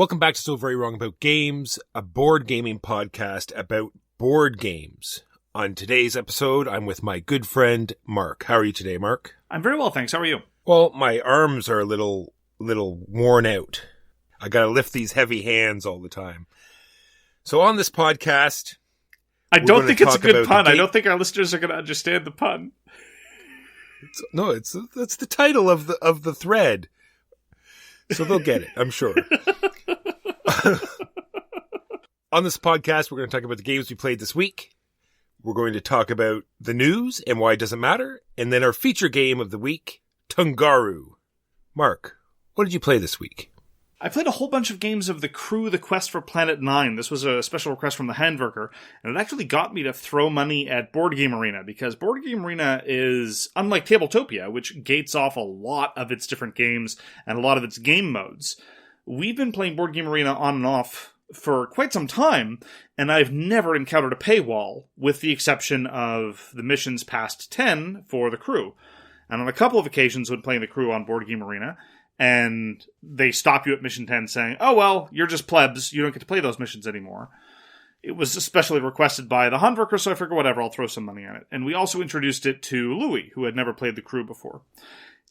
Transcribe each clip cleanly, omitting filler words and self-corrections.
Welcome back to So Very Wrong About Games, a board gaming podcast about board games. On today's episode, I'm with my good friend, Mark. How are you today, Mark? I'm very well, thanks. How are you? Well, my arms are a little worn out. I gotta lift these heavy hands all the time. So on this podcast... I don't think it's a good pun. I don't think our listeners are going to understand the pun. That's the title of the thread. So they'll get it, I'm sure. On this podcast, we're going to talk about the games we played this week. We're going to talk about the news and why it doesn't matter. And then our feature game of the week, Tungaru. Mark, what did you play this week? I played a whole bunch of games of The Crew, The Quest for Planet 9. This was a special request from the Handwerker, and it actually got me to throw money at Board Game Arena, because Board Game Arena is, unlike Tabletopia, which gates off a lot of its different games and a lot of its game modes. We've been playing Board Game Arena on and off for quite some time, and I've never encountered a paywall, with the exception of the missions past 10 for The Crew. And on a couple of occasions when playing The Crew on Board Game Arena, and they stop you at mission 10 saying, oh, well, you're just plebs, you don't get to play those missions anymore. It was especially requested by the Handwerker, so I figured, whatever, I'll throw some money on it. And we also introduced it to Louis, who had never played The Crew before.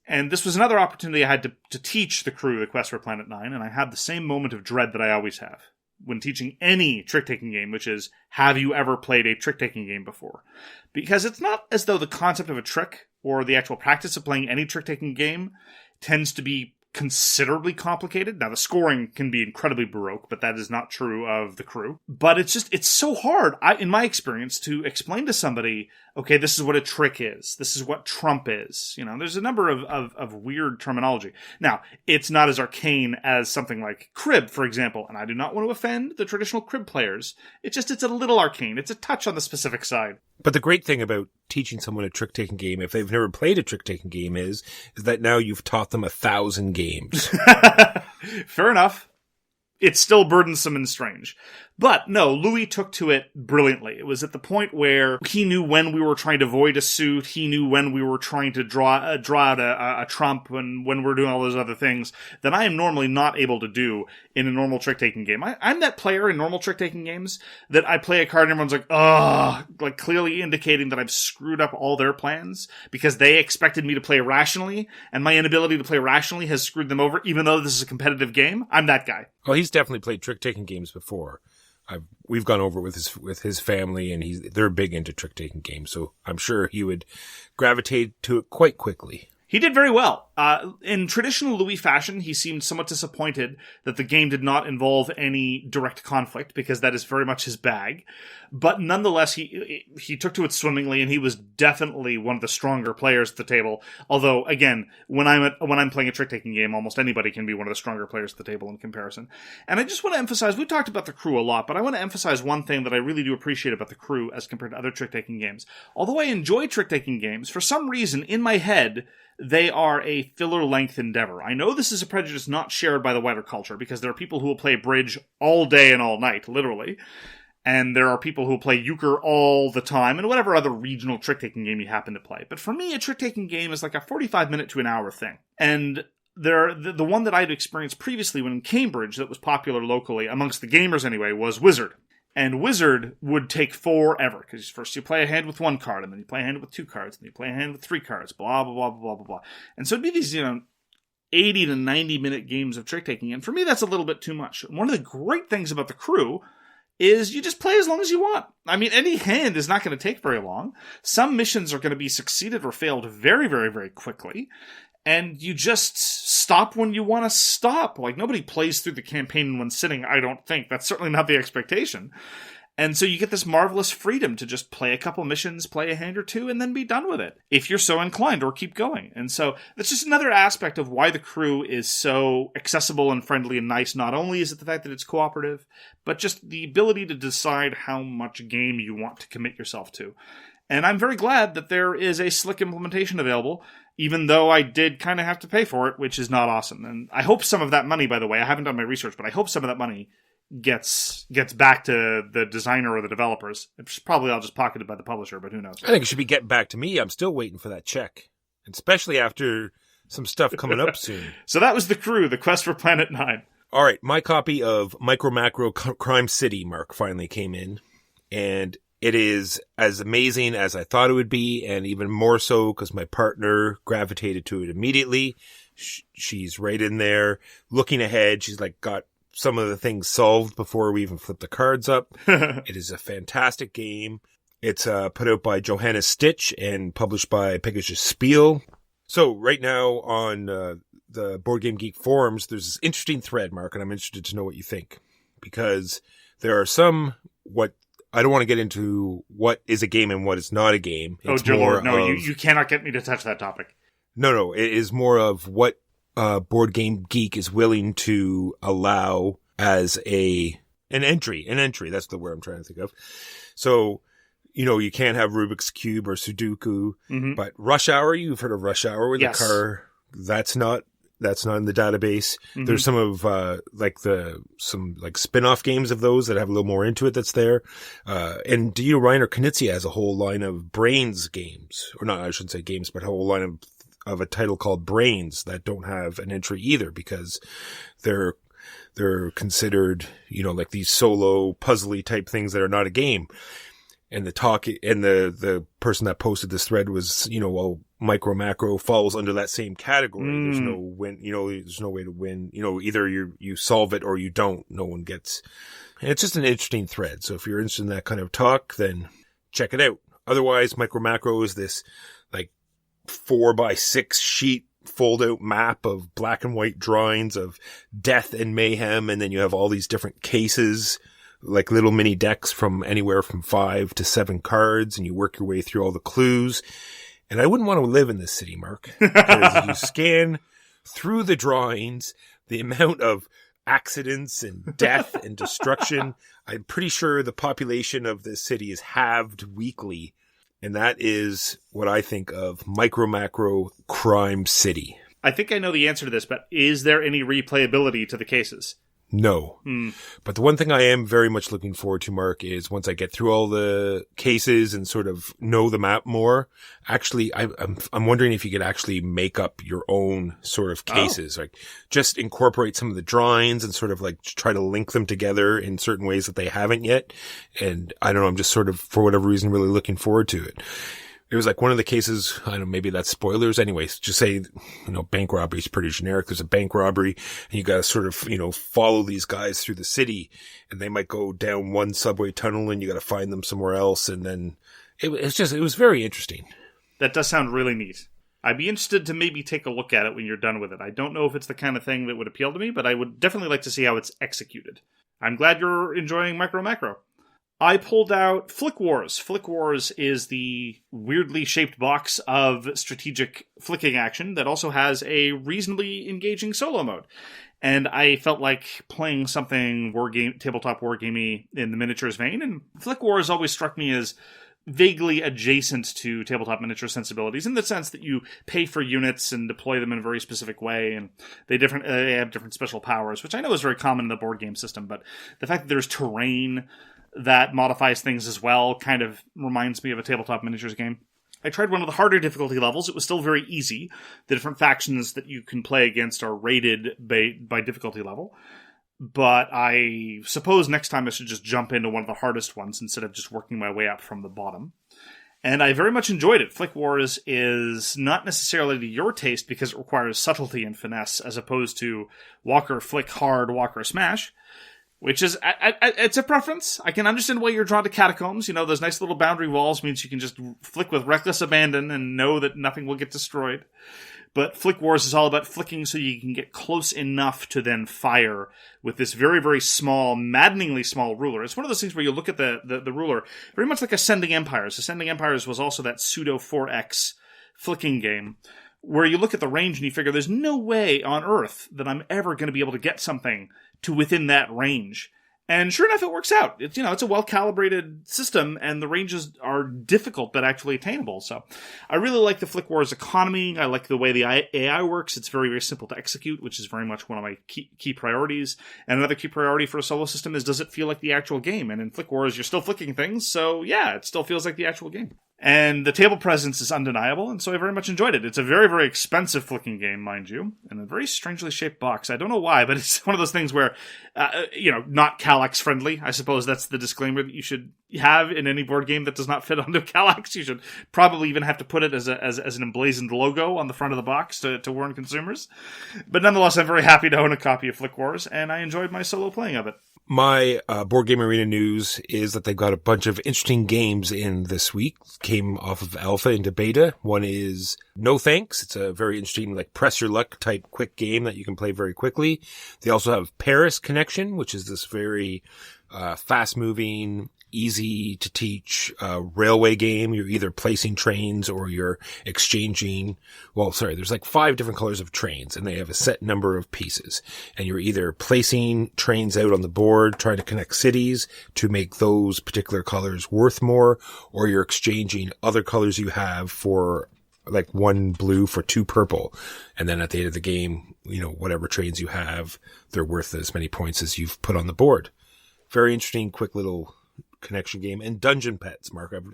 And this was another opportunity I had to teach The Crew, The Quest for Planet 9, and I had the same moment of dread that I always have when teaching any trick-taking game, which is, have you ever played a trick-taking game before? Because it's not as though the concept of a trick, or the actual practice of playing any trick-taking game, tends to be considerably complicated. Now, the scoring can be incredibly baroque, but that is not true of The Crew. But it's so hard, in my experience, to explain to somebody, okay, this is what a trick is. This is what trump is. You know, there's a number of weird terminology. Now, it's not as arcane as something like crib, for example, and I do not want to offend the traditional crib players. It's a little arcane. It's a touch on the specific side. But the great thing about teaching someone a trick-taking game, if they've never played a trick-taking game, is that now you've taught them 1,000 games. Fair enough. It's still burdensome and strange. But no, Louis took to it brilliantly. It was at the point where he knew when we were trying to void a suit, he knew when we were trying to draw out a trump, and when we're doing all those other things that I am normally not able to do in a normal trick-taking game. I'm that player in normal trick-taking games that I play a card and everyone's like, ugh, like clearly indicating that I've screwed up all their plans because they expected me to play rationally, and my inability to play rationally has screwed them over, even though this is a competitive game. I'm that guy. Well, he's definitely played trick-taking games before. We've gone over with his family, and they're big into trick-taking games, so I'm sure he would gravitate to it quite quickly. He did very well. In traditional Louis fashion, he seemed somewhat disappointed that the game did not involve any direct conflict, because that is very much his bag. But nonetheless, he took to it swimmingly, and he was definitely one of the stronger players at the table. Although, again, when I'm playing a trick-taking game, almost anybody can be one of the stronger players at the table in comparison. And I just want to emphasize, we talked about The Crew a lot, but I want to emphasize one thing that I really do appreciate about The Crew as compared to other trick-taking games. Although I enjoy trick-taking games, for some reason, in my head, they are a filler-length endeavor. I know this is a prejudice not shared by the wider culture, because there are people who will play bridge all day and all night, literally. And there are people who will play euchre all the time, and whatever other regional trick-taking game you happen to play. But for me, a trick-taking game is like a 45-minute to an hour thing. And the one that I'd experienced previously when in Cambridge that was popular locally, amongst the gamers anyway, was Wizard. And Wizard would take forever, because first you play a hand with one card, and then you play a hand with two cards, and you play a hand with three cards, blah, blah, blah, blah, blah, blah. And so it'd be these, 80 to 90-minute games of trick-taking, and for me that's a little bit too much. One of the great things about The Crew is you just play as long as you want. I mean, any hand is not going to take very long. Some missions are going to be succeeded or failed very, very, very quickly. And you just stop when you want to stop. Like, nobody plays through the campaign in one sitting, I don't think. That's certainly not the expectation. And so you get this marvelous freedom to just play a couple missions, play a hand or two, and then be done with it, if you're so inclined, or keep going. And so that's just another aspect of why The Crew is so accessible and friendly and nice. Not only is it the fact that it's cooperative, but just the ability to decide how much game you want to commit yourself to. And I'm very glad that there is a slick implementation available, even though I did kind of have to pay for it, which is not awesome. And I hope some of that money, by the way, I haven't done my research, but I hope some of that money gets back to the designer or the developers. It's probably all just pocketed by the publisher, but who knows? I think it should be getting back to me. I'm still waiting for that check, especially after some stuff coming up soon. So that was The Crew, The Quest for Planet 9. All right, my copy of MicroMacro Crime City, Mark, finally came in, and it is as amazing as I thought it would be, and even more so because my partner gravitated to it immediately. She's right in there looking ahead. She's like got some of the things solved before we even flip the cards up. It is a fantastic game. It's put out by Johannes Stitch and published by Pegasus Spiele. So right now on the Board Game Geek forums, there's this interesting thread, Mark, and I'm interested to know what you think. Because there are some, I don't want to get into what is a game and what is not a game. It's dear Lord, no, you cannot get me to touch that topic. No, it is more of what Board Game Geek is willing to allow as an entry. An entry, that's the word I'm trying to think of. So, you can't have Rubik's Cube or Sudoku, but Rush Hour, you've heard of Rush Hour with the car. That's not in the database. There's some of, some spin-off games of those that have a little more into it that's there. And Reiner Knizia has a whole line of Brains games, or not, I shouldn't say games, but a whole line of a title called Brains that don't have an entry either because they're considered, like these solo puzzly type things that are not a game. And the person that posted this thread was, MicroMacro falls under that same category. There's no win, there's no way to win. Either you solve it or you don't. No one gets. And it's just an interesting thread. So if you're interested in that kind of talk, then check it out. Otherwise, MicroMacro is this 4x6 sheet fold out map of black and white drawings of death and mayhem. And then you have all these different cases, like little mini decks from anywhere from 5 to 7 cards, and you work your way through all the clues. And I wouldn't want to live in this city, Mark, because you scan through the drawings, the amount of accidents and death and destruction. I'm pretty sure the population of this city is halved weekly. And that is what I think of MicroMacro Crime City. I think I know the answer to this, but is there any replayability to the cases? No. But the one thing I am very much looking forward to, Mark, is once I get through all the cases and sort of know the map more, actually, I'm wondering if you could actually make up your own sort of cases, like just incorporate some of the drawings and sort of try to link them together in certain ways that they haven't yet. And I don't know, I'm just sort of, for whatever reason, really looking forward to it. It was one of the cases, I don't know, maybe that's spoilers. Anyways, just say, bank robbery is pretty generic. There's a bank robbery and you got to sort of, follow these guys through the city and they might go down one subway tunnel and you got to find them somewhere else. And then it was very interesting. That does sound really neat. I'd be interested to maybe take a look at it when you're done with it. I don't know if it's the kind of thing that would appeal to me, but I would definitely like to see how it's executed. I'm glad you're enjoying MicroMacro. I pulled out Flick Wars. Flick Wars is the weirdly shaped box of strategic flicking action that also has a reasonably engaging solo mode. And I felt like playing something tabletop wargamey in the miniatures vein, and Flick Wars always struck me as vaguely adjacent to tabletop miniature sensibilities in the sense that you pay for units and deploy them in a very specific way, and they have different special powers, which I know is very common in the board game system, but the fact that there's terrain that modifies things as well kind of reminds me of a tabletop miniatures game. I tried one of the harder difficulty levels. It was still very easy. The different factions that you can play against are rated by difficulty level. But I suppose next time I should just jump into one of the hardest ones instead of just working my way up from the bottom. And I very much enjoyed it. Flick Wars is not necessarily to your taste because it requires subtlety and finesse as opposed to Walker Flick Hard, Walker Smash. Which is, it's a preference. I can understand why you're drawn to catacombs. Those nice little boundary walls means you can just flick with reckless abandon and know that nothing will get destroyed. But Flick Wars is all about flicking so you can get close enough to then fire with this very, very small, maddeningly small ruler. It's one of those things where you look at the ruler, very much like Ascending Empires. Ascending Empires was also that pseudo 4X flicking game, where you look at the range and you figure there's no way on Earth that I'm ever going to be able to get something to within that range. And sure enough, it works out. It's a well-calibrated system, and the ranges are difficult but actually attainable. So I really like the Flick Wars economy. I like the way the AI works. It's very, very simple to execute, which is very much one of my key priorities. And another key priority for a solo system is, does it feel like the actual game? And in Flick Wars, you're still flicking things, so yeah, it still feels like the actual game. And the table presence is undeniable, and so I very much enjoyed it. It's a very, very expensive looking game, mind you, in a very strangely shaped box. I don't know why, but it's one of those things where, not Kallax friendly. I suppose that's the disclaimer that you should have in any board game that does not fit onto Kallax. You should probably even have to put it as an emblazoned logo on the front of the box to warn consumers. But nonetheless, I'm very happy to own a copy of Flick Wars, and I enjoyed my solo playing of it. My Board Game Arena news is that they've got a bunch of interesting games in this week. Came off of alpha into beta. One is No Thanks. It's a very interesting, like, press your luck type quick game that you can play very quickly. They also have Paris Connection, which is this very fast moving, easy to teach railway game. You're either placing trains or you're exchanging. There's like 5 different colors of trains, and they have a set number of pieces. And you're either placing trains out on the board, trying to connect cities to make those particular colors worth more, or you're exchanging other colors you have for like 1 blue for 2 purple. And then at the end of the game, whatever trains you have, they're worth as many points as you've put on the board. Very interesting, quick little connection game. And Dungeon Pets, Mark. I've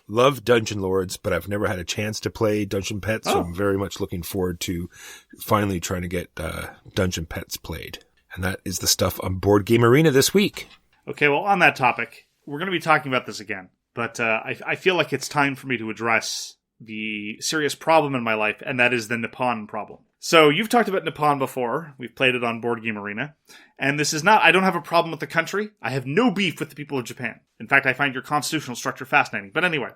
loved Dungeon Lords, but I've never had a chance to play Dungeon Pets, so I'm very much looking forward to finally trying to get Dungeon Pets played. And that is the stuff on Board Game Arena this week. Okay, well, on that topic, we're going to be talking about this again, but I feel like it's time for me to address the serious problem in my life, and that is the Nippon problem. So you've talked about Nippon before. We've played it on Board Game Arena. And this is not, I don't have a problem with the country. I have no beef with the people of Japan. In fact, I find your constitutional structure fascinating. But anyway,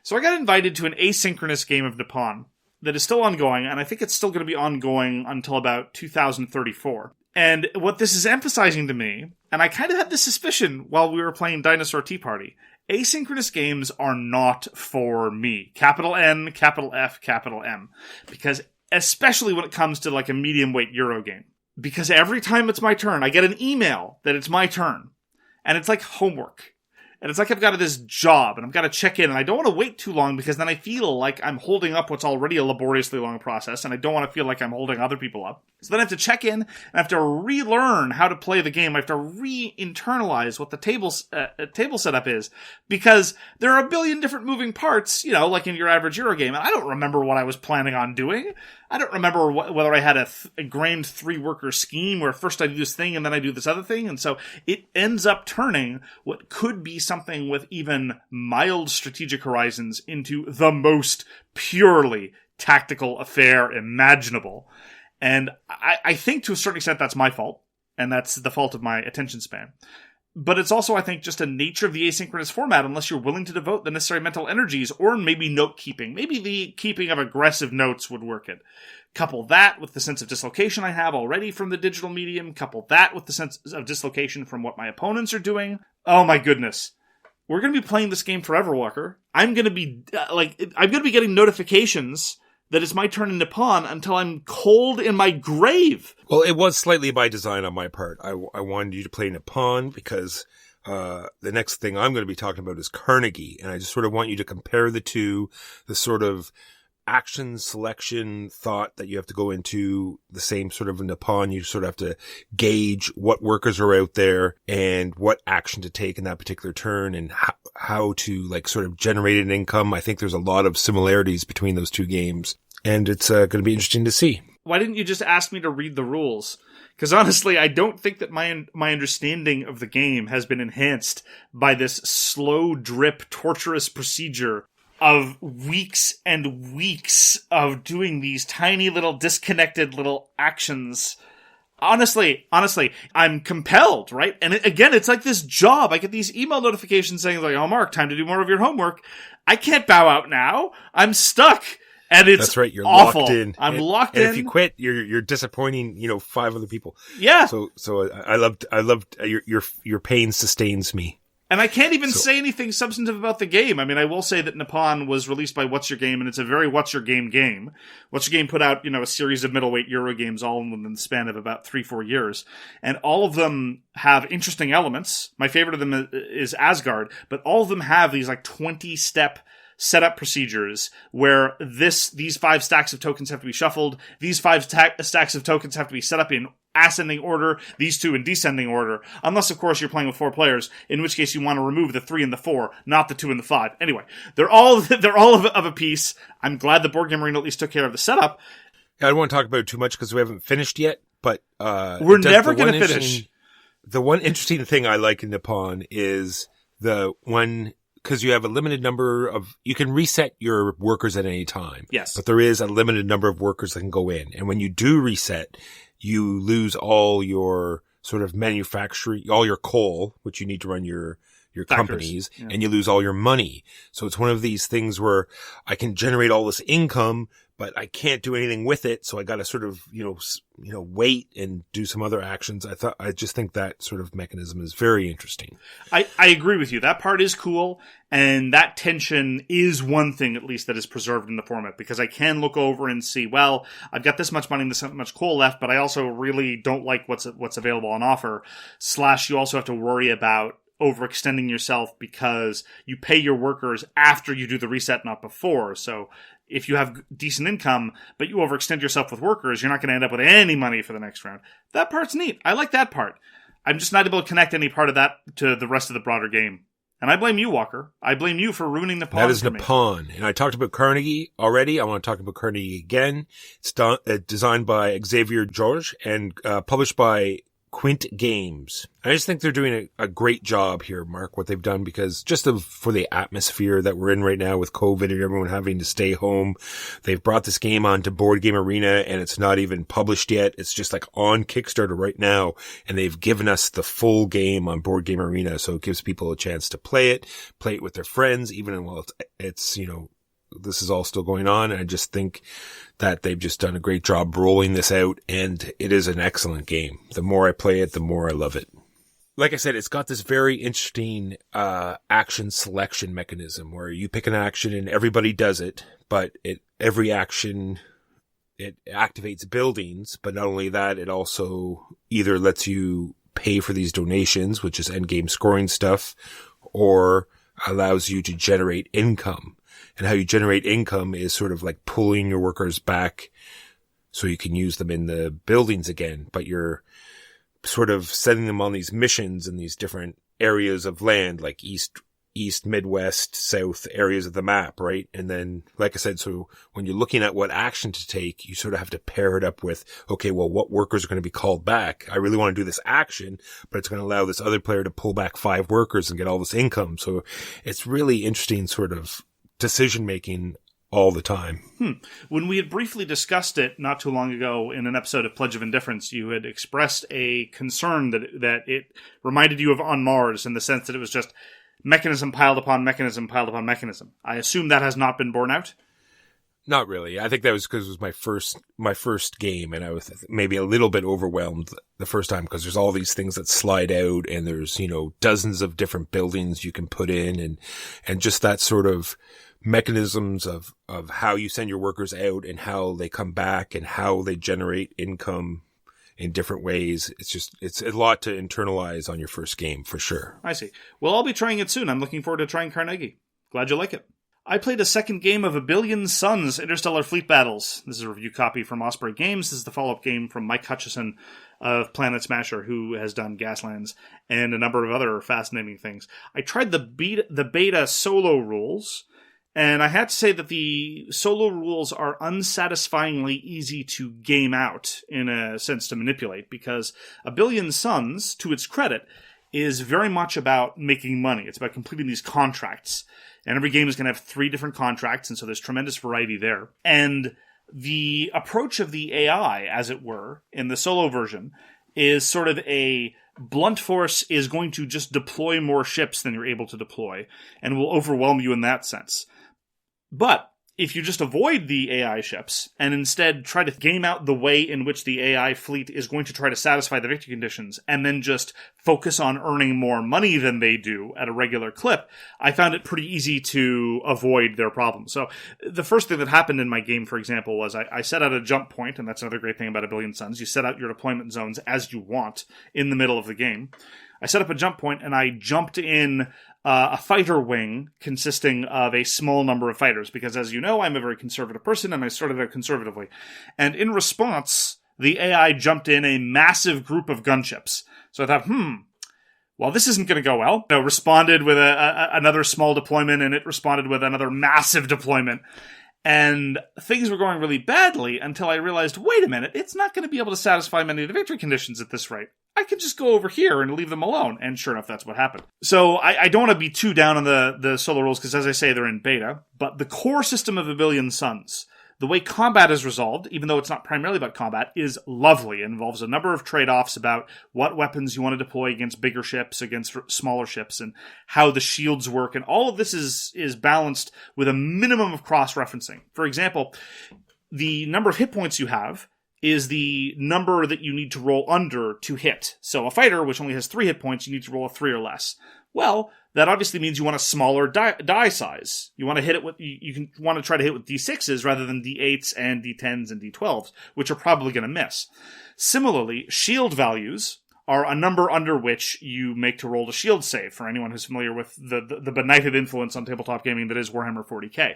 so I got invited to an asynchronous game of Nippon that is still ongoing, and I think it's still going to be ongoing until about 2034. And what this is emphasizing to me, and I kind of had this suspicion while we were playing Dinosaur Tea Party, asynchronous games are not for me. Capital N, capital F, capital M. Because especially when it comes to like a medium weight Euro game. Because every time it's my turn, I get an email that it's my turn. And it's like homework. And it's like I've got this job and I've got to check in, and I don't want to wait too long because then I feel like I'm holding up what's already a laboriously long process, and I don't want to feel like I'm holding other people up. So then I have to check in, and I have to relearn how to play the game. I have to re-internalize what the table setup is, because there are a billion different moving parts, like in your average Euro game, and I don't remember what I was planning on doing. I don't remember whether I had a grand 3-worker scheme where first I do this thing and then I do this other thing. And so it ends up turning what could be something with even mild strategic horizons into the most purely tactical affair imaginable. And I think to a certain extent that's my fault. And that's the fault of my attention span. But it's also, I think, just a nature of the asynchronous format unless you're willing to devote the necessary mental energies, or maybe note-keeping. Maybe the keeping of aggressive notes would work it. Couple that with the sense of dislocation I have already from the digital medium. Couple that with the sense of dislocation from what my opponents are doing. Oh my goodness. We're going to be playing this game forever, Walker. I'm going to be getting notifications that it's my turn in Nippon until I'm cold in my grave. Well, it was slightly by design on my part. I wanted you to play Nippon because the next thing I'm going to be talking about is Carnegie. And I just sort of want you to compare the two, the sort of action selection thought that you have to go into the same sort of Nippon. You sort of have to gauge what workers are out there and what action to take in that particular turn, and how to like sort of generate an income. I think there's a lot of similarities between those two games, and it's going to be interesting to see. Why didn't you just ask me to read the rules? Because honestly, I don't think that my understanding of the game has been enhanced by this slow drip, torturous procedure of weeks and weeks of doing these tiny little disconnected little actions. Honestly, I'm compelled, right? And again, it's like this job. I get these email notifications saying like, "Oh, Mark, time to do more of your homework." I can't bow out now. I'm stuck. And it's That's right. You're awful. Locked in. I'm locked in. And if you quit, you're disappointing, 5 other people. Yeah. So I loved your pain sustains me. And I can't even say anything substantive about the game. I mean, I will say that Nippon was released by What's Your Game, and it's a very What's Your Game game. What's Your Game put out, a series of middleweight Euro games all within the span of about 3-4 years. And all of them have interesting elements. My favorite of them is Asgard, but all of them have these like 20-step setup procedures where these 5 stacks of tokens have to be shuffled, these 5 stacks of tokens have to be set up in ascending order, these 2 in descending order, unless of course you're playing with 4 players, in which case you want to remove the 3 and the 4, not the 2 and the 5. Anyway, they're all of a piece. I'm glad the Board Game Arena at least took care of the setup. I don't want to talk about it too much because we haven't finished yet, but we're never going to finish. The one interesting thing I like in Nippon is because you have a limited number of, you can reset your workers at any time. Yes. But there is a limited number of workers that can go in. And when you do reset, you lose all your sort of manufacturing, all your coal, which you need to run your companies, and you lose all your money. So it's one of these things where I can generate all this income, but I can't do anything with it. So I got to sort of, wait and do some other actions. I just think that sort of mechanism is very interesting. I agree with you. That part is cool. And that tension is one thing, at least, that is preserved in the format, because I can look over and see, well, I've got this much money and this much coal left, but I also really don't like what's available on offer. / you also have to worry about overextending yourself because you pay your workers after you do the reset, not before. So if you have decent income, but you overextend yourself with workers, you're not going to end up with any money for the next round. That part's neat. I like that part. I'm just not able to connect any part of that to the rest of the broader game. And I blame you, Walker. I blame you for ruining Nippon. That is Nippon. And I talked about Carnegie already. I want to talk about Carnegie again. It's designed by Xavier George and published by Quint Games. I just think they're doing a great job here, Mark, what they've done, because just for the atmosphere that we're in right now with COVID and everyone having to stay home, they've brought this game onto Board Game Arena and it's not even published yet. It's just like on Kickstarter right now, and they've given us the full game on Board Game Arena, so it gives people a chance to play it with their friends, even while it's this is all still going on. And I just think that they've just done a great job rolling this out, and it is an excellent game. The more I play it, the more I love it. Like I said, it's got this very interesting action selection mechanism where you pick an action and everybody does it, but every action, it activates buildings, but not only that, it also either lets you pay for these donations, which is endgame scoring stuff, or allows you to generate income. And how you generate income is sort of like pulling your workers back so you can use them in the buildings again, but you're sort of sending them on these missions in these different areas of land, like east, midwest, south areas of the map, right? And then, like I said, so when you're looking at what action to take, you sort of have to pair it up with, okay, well, what workers are going to be called back? I really want to do this action, but it's going to allow this other player to pull back 5 workers and get all this income. So it's really interesting sort of decision-making all the time. When we had briefly discussed it not too long ago in an episode of Pledge of Indifference, you had expressed a concern that it reminded you of On Mars in the sense that it was just mechanism piled upon mechanism piled upon mechanism. I assume that has not been borne out? Not really. I think that was because it was my first game, and I was maybe a little bit overwhelmed the first time because there's all these things that slide out, and there's, dozens of different buildings you can put in, and just that sort of mechanisms of how you send your workers out and how they come back and how they generate income in different ways. It's a lot to internalize on your first game, for sure. I see. Well, I'll be trying it soon. I'm looking forward to trying Carnegie. Glad you like it. I played a second game of A Billion Suns Interstellar Fleet Battles. This is a review copy from Osprey Games. This is the follow-up game from Mike Hutchison of Planet Smasher, who has done Gaslands and a number of other fascinating things. I tried the beta solo rules, and I had to say that the solo rules are unsatisfyingly easy to game out, in a sense to manipulate, because A Billion Suns, to its credit, is very much about making money. It's about completing these contracts. And every game is going to have 3 different contracts, and so there's tremendous variety there. And the approach of the AI, as it were, in the solo version, is sort of a blunt force is going to just deploy more ships than you're able to deploy, and will overwhelm you in that sense. But if you just avoid the AI ships and instead try to game out the way in which the AI fleet is going to try to satisfy the victory conditions and then just focus on earning more money than they do at a regular clip, I found it pretty easy to avoid their problems. So the first thing that happened in my game, for example, was I set out a jump point, and that's another great thing about A Billion Suns. You set out your deployment zones as you want in the middle of the game. I set up a jump point, and I jumped in a fighter wing consisting of a small number of fighters, because as you know, I'm a very conservative person, and I started out conservatively. And in response, the AI jumped in a massive group of gunships. So I thought, well, this isn't going to go well. Responded with another small deployment, and it responded with another massive deployment. And things were going really badly until I realized, wait a minute, it's not going to be able to satisfy many of the victory conditions at this rate. I could just go over here and leave them alone. And sure enough, that's what happened. So I don't want to be too down on the solo rules, because as I say, they're in beta. But the core system of A Billion Suns, the way combat is resolved, even though it's not primarily about combat, is lovely. It involves a number of trade-offs about what weapons you want to deploy against bigger ships, against smaller ships, and how the shields work. And all of this is balanced with a minimum of cross-referencing. For example, the number of hit points you have is the number that you need to roll under to hit. So a fighter, which only has 3 hit points, you need to roll a 3 or less. Well, that obviously means you want a smaller die size. You want to hit it with, want to try to hit with D6s rather than D8s and D10s and D12s, which are probably going to miss. Similarly, shield values are a number under which you make to roll the shield save, for anyone who's familiar with the benighted influence on tabletop gaming that is Warhammer 40k.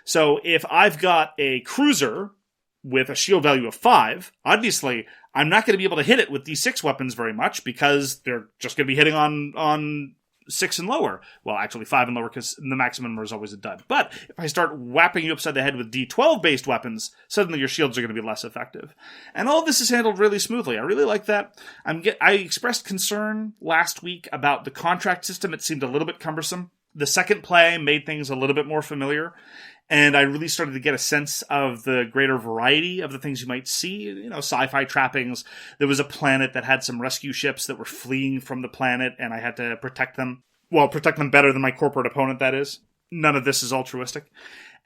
So if I've got a cruiser with a shield value of 5, obviously I'm not going to be able to hit it with D6 weapons very much, because they're just going to be hitting on 6 and lower. Well, actually 5 and lower, because the maximum number is always a dud. But if I start whapping you upside the head with D12-based weapons, suddenly your shields are going to be less effective. And all of this is handled really smoothly. I really like that. I expressed concern last week about the contract system. It seemed a little bit cumbersome. The second play made things a little bit more familiar, and I really started to get a sense of the greater variety of the things you might see, sci-fi trappings. There was a planet that had some rescue ships that were fleeing from the planet, and I had to protect them. Well, protect them better than my corporate opponent, that is. None of this is altruistic.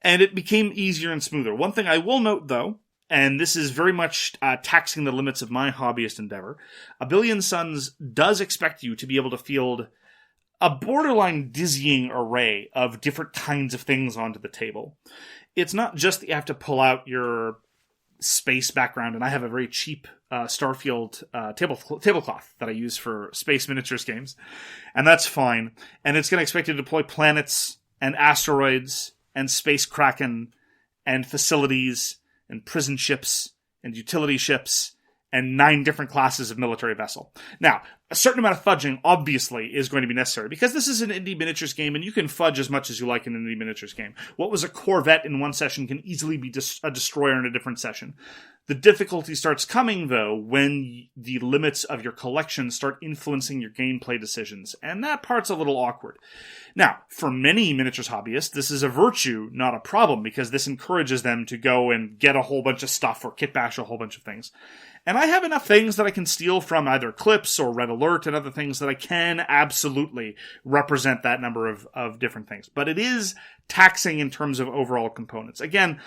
And it became easier and smoother. One thing I will note, though, and this is very much taxing the limits of my hobbyist endeavor, A Billion Suns does expect you to be able to field a borderline dizzying array of different kinds of things onto the table. It's not just that you have to pull out your space background, and I have a very cheap Starfield tablecloth that I use for space miniatures games, and that's fine. And it's going to expect you to deploy planets and asteroids and space kraken and facilities and prison ships and utility ships and 9 different classes of military vessel. Now, a certain amount of fudging, obviously, is going to be necessary, because this is an indie miniatures game, and you can fudge as much as you like in an indie miniatures game. What was a Corvette in one session can easily be a destroyer in a different session. The difficulty starts coming, though, when the limits of your collection start influencing your gameplay decisions, and that part's a little awkward. Now, for many miniatures hobbyists, this is a virtue, not a problem, because this encourages them to go and get a whole bunch of stuff or kitbash a whole bunch of things. And I have enough things that I can steal from either Clips or Red Alert and other things that I can absolutely represent that number of different things. But it is taxing in terms of overall components. Again,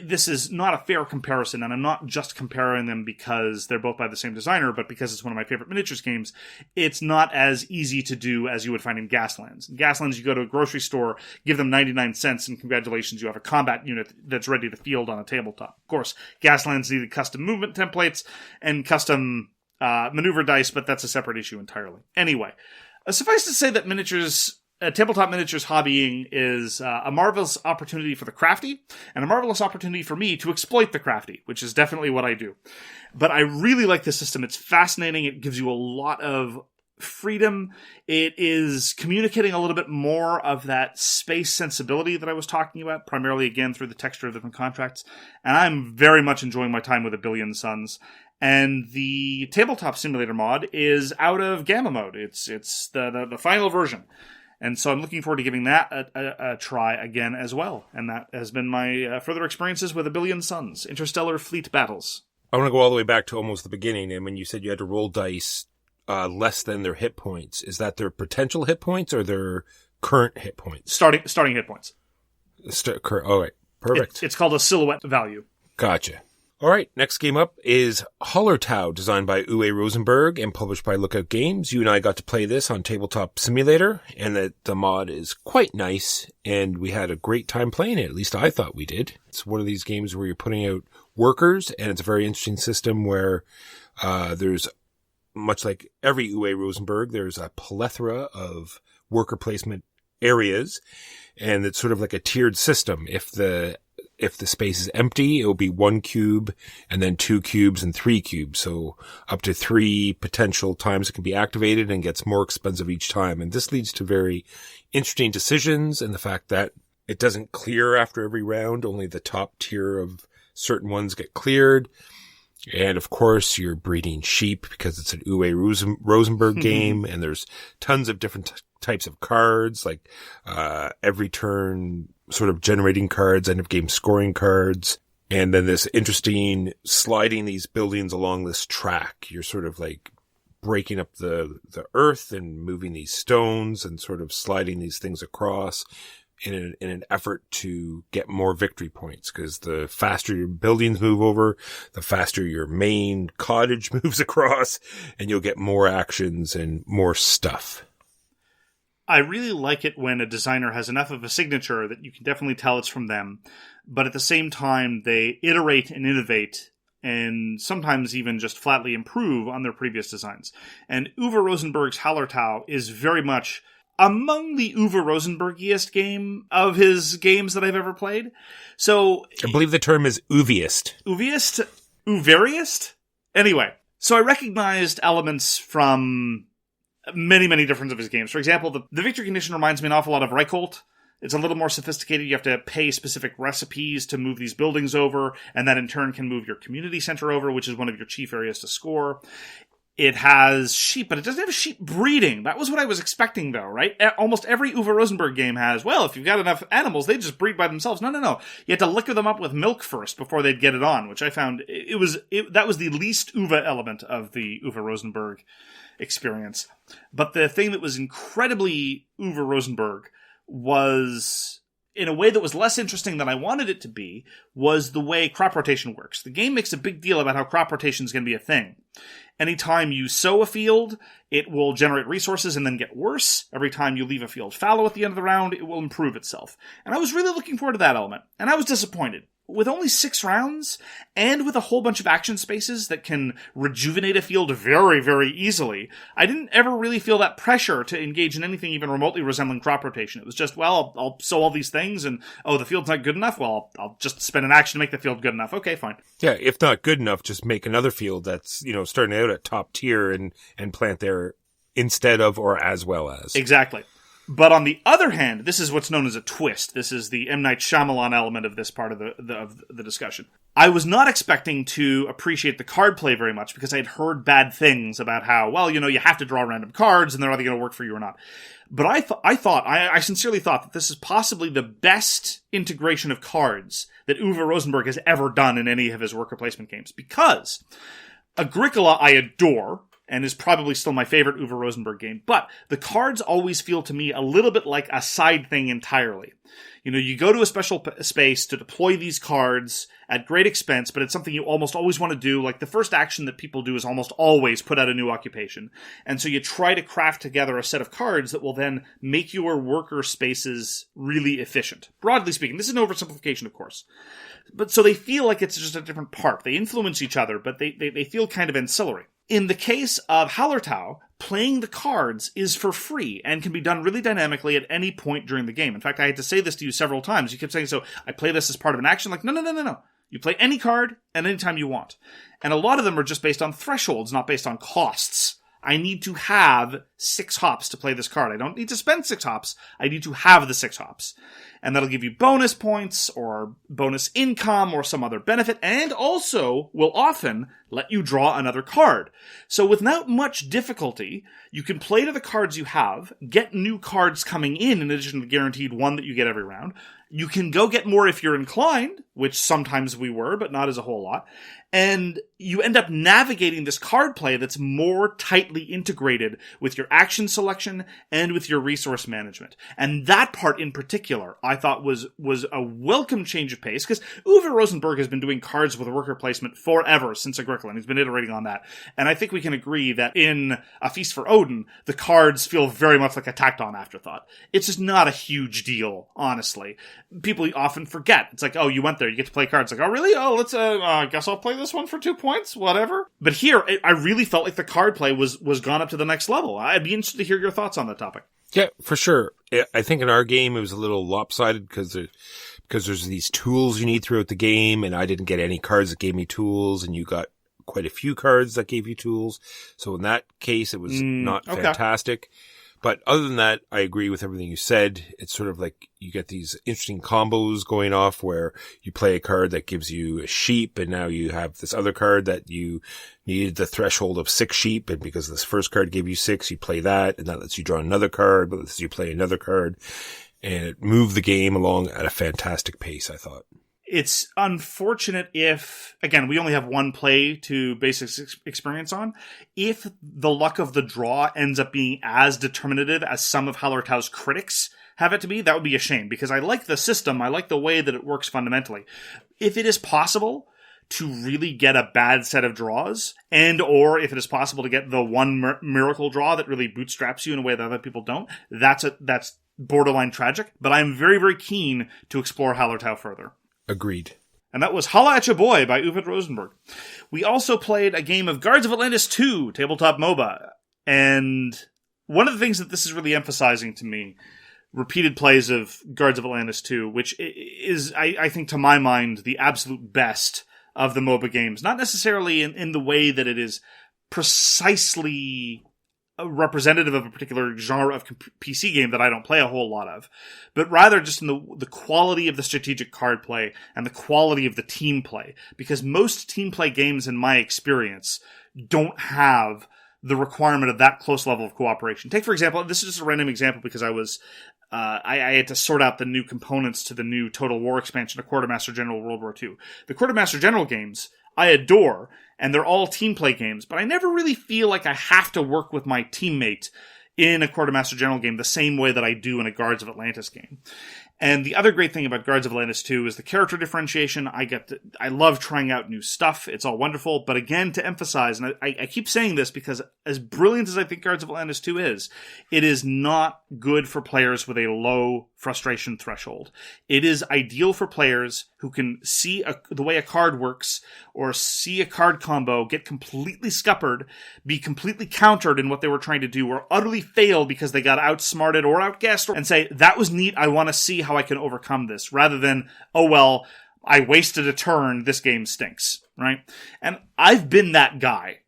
this is not a fair comparison, and I'm not just comparing them because they're both by the same designer, but because it's one of my favorite miniatures games. It's not as easy to do as you would find in Gaslands. In Gaslands, you go to a grocery store, give them 99 cents, and congratulations, you have a combat unit that's ready to field on a tabletop. Of course, Gaslands needed custom movement templates and custom maneuver dice, but that's a separate issue entirely. Anyway, suffice to say that tabletop miniatures hobbying is a marvelous opportunity for the crafty, and a marvelous opportunity for me to exploit the crafty, which is definitely what I do. But I really like this system. It's fascinating. It gives you a lot of freedom. It is communicating a little bit more of that space sensibility that I was talking about, primarily, again, through the texture of different contracts. And I'm very much enjoying my time with A Billion Suns. And the tabletop simulator mod is out of gamma mode. It's the final version. And so I'm looking forward to giving that a try again as well. And that has been my further experiences with A Billion Suns, Interstellar Fleet Battles. I want to go all the way back to almost the beginning. And when you said you had to roll dice less than their hit points, is that their potential hit points or their current hit points? Starting hit points. All right. Perfect. It's called a silhouette value. Gotcha. All right, next game up is Hallertau, designed by Uwe Rosenberg and published by Lookout Games. You and I got to play this on Tabletop Simulator, and the mod is quite nice, and we had a great time playing it. At least I thought we did. It's one of these games where you're putting out workers, and it's a very interesting system where there's much like every Uwe Rosenberg, there's a plethora of worker placement areas, and it's sort of like a tiered system. If the space is empty, it will be 1 cube, and then 2 cubes and 3 cubes. So up to 3 potential times it can be activated, and gets more expensive each time. And this leads to very interesting decisions, and the fact that it doesn't clear after every round. Only the top tier of certain ones get cleared. And of course, you're breeding sheep because it's an Uwe Rosenberg game, and there's tons of different types of cards, like every turn sort of generating cards, end of game scoring cards. And then this interesting sliding these buildings along this track. You're sort of like breaking up the earth and moving these stones and sort of sliding these things across in an effort to get more victory points, because the faster your buildings move over, the faster your main cottage moves across, and you'll get more actions and more stuff. I really like it when a designer has enough of a signature that you can definitely tell it's from them, but at the same time they iterate and innovate and sometimes even just flatly improve on their previous designs. And Uwe Rosenberg's Hallertau is very much among the Uwe Rosenbergiest game of his games that I've ever played. So I believe the term is Uviest. Uviest? Uveriest? Anyway, so I recognized elements from many, many different of his games. For example, the victory condition reminds me an awful lot of Reichholt. It's a little more sophisticated. You have to pay specific recipes to move these buildings over, and that in turn can move your community center over, which is one of your chief areas to score. It has sheep, but it doesn't have sheep breeding. That was what I was expecting, though, right? Almost every Uwe Rosenberg game has, well, if you've got enough animals, they just breed by themselves. No. You had to liquor them up with milk first before they'd get it on, which I found that was the least Uwe element of the Uwe Rosenberg experience. But the thing that was incredibly Uwe Rosenberg was, in a way that was less interesting than I wanted it to be, was the way crop rotation works. The game makes a big deal about how crop rotation is going to be a thing. Anytime you sow a field, it will generate resources and then get worse. Every time you leave a field fallow at the end of the round, it will improve itself. And I was really looking forward to that element, and I was disappointed. With only 6 rounds, and with a whole bunch of action spaces that can rejuvenate a field very, very easily, I didn't ever really feel that pressure to engage in anything even remotely resembling crop rotation. It was just, well, I'll sow all these things, and, oh, the field's not good enough? Well, I'll just spend an action to make the field good enough. Okay, fine. Yeah, if not good enough, just make another field that's, starting out at top tier and plant there instead of or as well as. Exactly. But on the other hand, this is what's known as a twist. This is the M. Night Shyamalan element of this part of the discussion. I was not expecting to appreciate the card play very much because I had heard bad things about how, well, you have to draw random cards and they're either going to work for you or not. But I sincerely thought that this is possibly the best integration of cards that Uwe Rosenberg has ever done in any of his worker placement games. Because Agricola I adore, and is probably still my favorite Uwe Rosenberg game. But the cards always feel to me a little bit like a side thing entirely. You go to a special space to deploy these cards at great expense, but it's something you almost always want to do. Like, the first action that people do is almost always put out a new occupation. And so you try to craft together a set of cards that will then make your worker spaces really efficient. Broadly speaking, this is an oversimplification, of course. But so they feel like it's just a different part. They influence each other, but they feel kind of ancillary. In the case of Hallertau, playing the cards is for free and can be done really dynamically at any point during the game. In fact, I had to say this to you several times. You kept saying, so I play this as part of an action. Like, no. You play any card at any time you want. And a lot of them are just based on thresholds, not based on costs. I need to have 6 hops to play this card. I don't need to spend 6 hops. I need to have the 6 hops. And that'll give you bonus points or bonus income or some other benefit, and also will often let you draw another card. So without much difficulty, you can play to the cards you have, get new cards coming in addition to the guaranteed one that you get every round. You can go get more if you're inclined, which sometimes we were, but not as a whole lot. And you end up navigating this card play that's more tightly integrated with your action selection and with your resource management. And that part in particular, I thought was a welcome change of pace, because Uwe Rosenberg has been doing cards with worker placement forever since Agricola. He's been iterating on that. And I think we can agree that in A Feast for Odin, the cards feel very much like a tacked on afterthought. It's just not a huge deal, honestly. People often forget. It's like, oh, you went there, you get to play cards. Like, oh, really? Oh, let's, I guess I'll play this one for 2 points, whatever. But here, I really felt like the card play was gone up to the next level. I'd be interested to hear your thoughts on that topic. Yeah, for sure. I think in our game, it was a little lopsided because there's these tools you need throughout the game, and I didn't get any cards that gave me tools, and you got quite a few cards that gave you tools. So in that case, it was not fantastic. But other than that, I agree with everything you said. It's sort of like you get these interesting combos going off where you play a card that gives you a sheep, and now you have this other card that you needed the threshold of 6 sheep, and because this first card gave you 6, you play that, and that lets you draw another card, but lets you play another card. And it moved the game along at a fantastic pace, I thought. It's unfortunate if, again, we only have one play to base experience on. If the luck of the draw ends up being as determinative as some of Hallertau's critics have it to be, that would be a shame, because I like the system. I like the way that it works fundamentally. If it is possible to really get a bad set of draws, and or if it is possible to get the one miracle draw that really bootstraps you in a way that other people don't, that's borderline tragic. But I'm very, very keen to explore Hallertau further. Agreed. And that was Holla at Ya Boy by Uwe Rosenberg. We also played a game of Guards of Atlantis 2, tabletop MOBA. And one of the things that this is really emphasizing to me, repeated plays of Guards of Atlantis 2, which is, I think, to my mind, the absolute best of the MOBA games. Not necessarily in the way that it is precisely representative of a particular genre of PC game that I don't play a whole lot of, but rather just in the quality of the strategic card play and the quality of the team play, because most team play games, in my experience, don't have the requirement of that close level of cooperation. Take, for example, this is just a random example because I had to sort out the new components to the new Total War expansion of Quartermaster General World War II. The Quartermaster General games I adore, and they're all team play games, but I never really feel like I have to work with my teammate in a Quartermaster General game the same way that I do in a Guards of Atlantis game. And the other great thing about Guards of Atlantis 2 is the character differentiation. I love trying out new stuff. It's all wonderful. But again, to emphasize, and I keep saying this because as brilliant as I think Guards of Atlantis 2 is, it is not good for players with a low frustration threshold. It is ideal for players who can see the way a card works, or see a card combo get completely scuppered, be completely countered in what they were trying to do, or utterly fail because they got outsmarted or outguessed, and say, that was neat, I want to see how I can overcome this, rather than, oh well, I wasted a turn, this game stinks, right? And I've been that guy,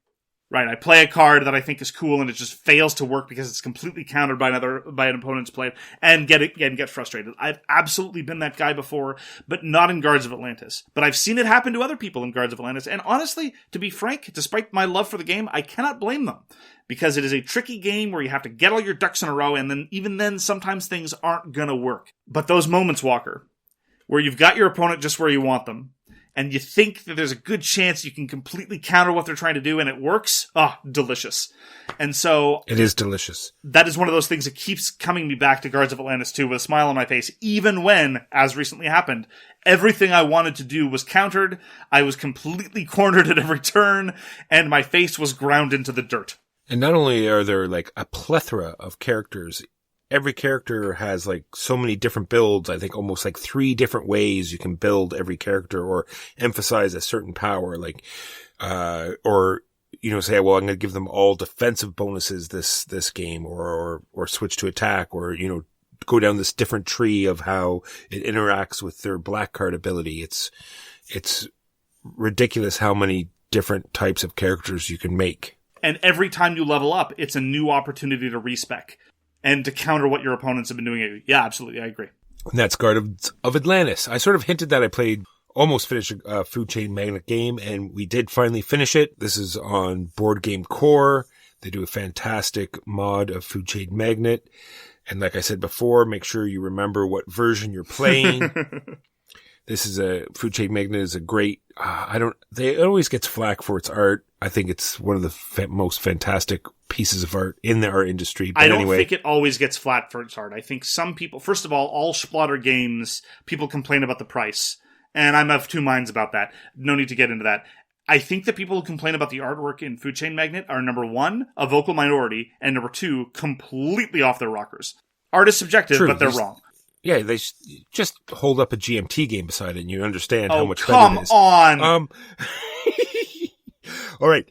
right? I play a card that I think is cool and it just fails to work because it's completely countered by an opponent's play, and get frustrated. I've absolutely been that guy before, but not in Guards of Atlantis. But I've seen it happen to other people in Guards of Atlantis, and honestly, to be frank, despite my love for the game, I cannot blame them. Because it is a tricky game where you have to get all your ducks in a row, and then even then, sometimes things aren't gonna work. But those moments, Walker, where you've got your opponent just where you want them, and you think that there's a good chance you can completely counter what they're trying to do, and it works, delicious. And so... It is delicious. That is one of those things that keeps coming me back to Guards of Atlantis 2 with a smile on my face, even when, as recently happened, everything I wanted to do was countered, I was completely cornered at every turn, and my face was ground into the dirt. And not only are there like a plethora of characters, every character has like so many different builds. I think almost like 3 different ways you can build every character or emphasize a certain power, like, or, say, well, I'm going to give them all defensive bonuses this game, or switch to attack, or, go down this different tree of how it interacts with their black card ability. It's ridiculous how many different types of characters you can make. And every time you level up, it's a new opportunity to respec and to counter what your opponents have been doing. Yeah, absolutely. I agree. And that's Guards of Atlantis. I sort of hinted that I almost finished a Food Chain Magnet game, and we did finally finish it. This is on Board Game Core. They do a fantastic mod of Food Chain Magnet. And like I said before, make sure you remember what version you're playing. This is Food Chain Magnet is a great, it always gets flack for its art. I think it's one of the most fantastic pieces of art in the art industry. But I don't think it always gets flat for its art. I think some people, first of all splatter games, people complain about the price. And I'm of two minds about that. No need to get into that. I think the people who complain about the artwork in Food Chain Magnet are, number one, a vocal minority, and number two, completely off their rockers. Art is subjective, but they're wrong. Yeah, they just hold up a GMT game beside it and you understand how much better it is. Come on! All right.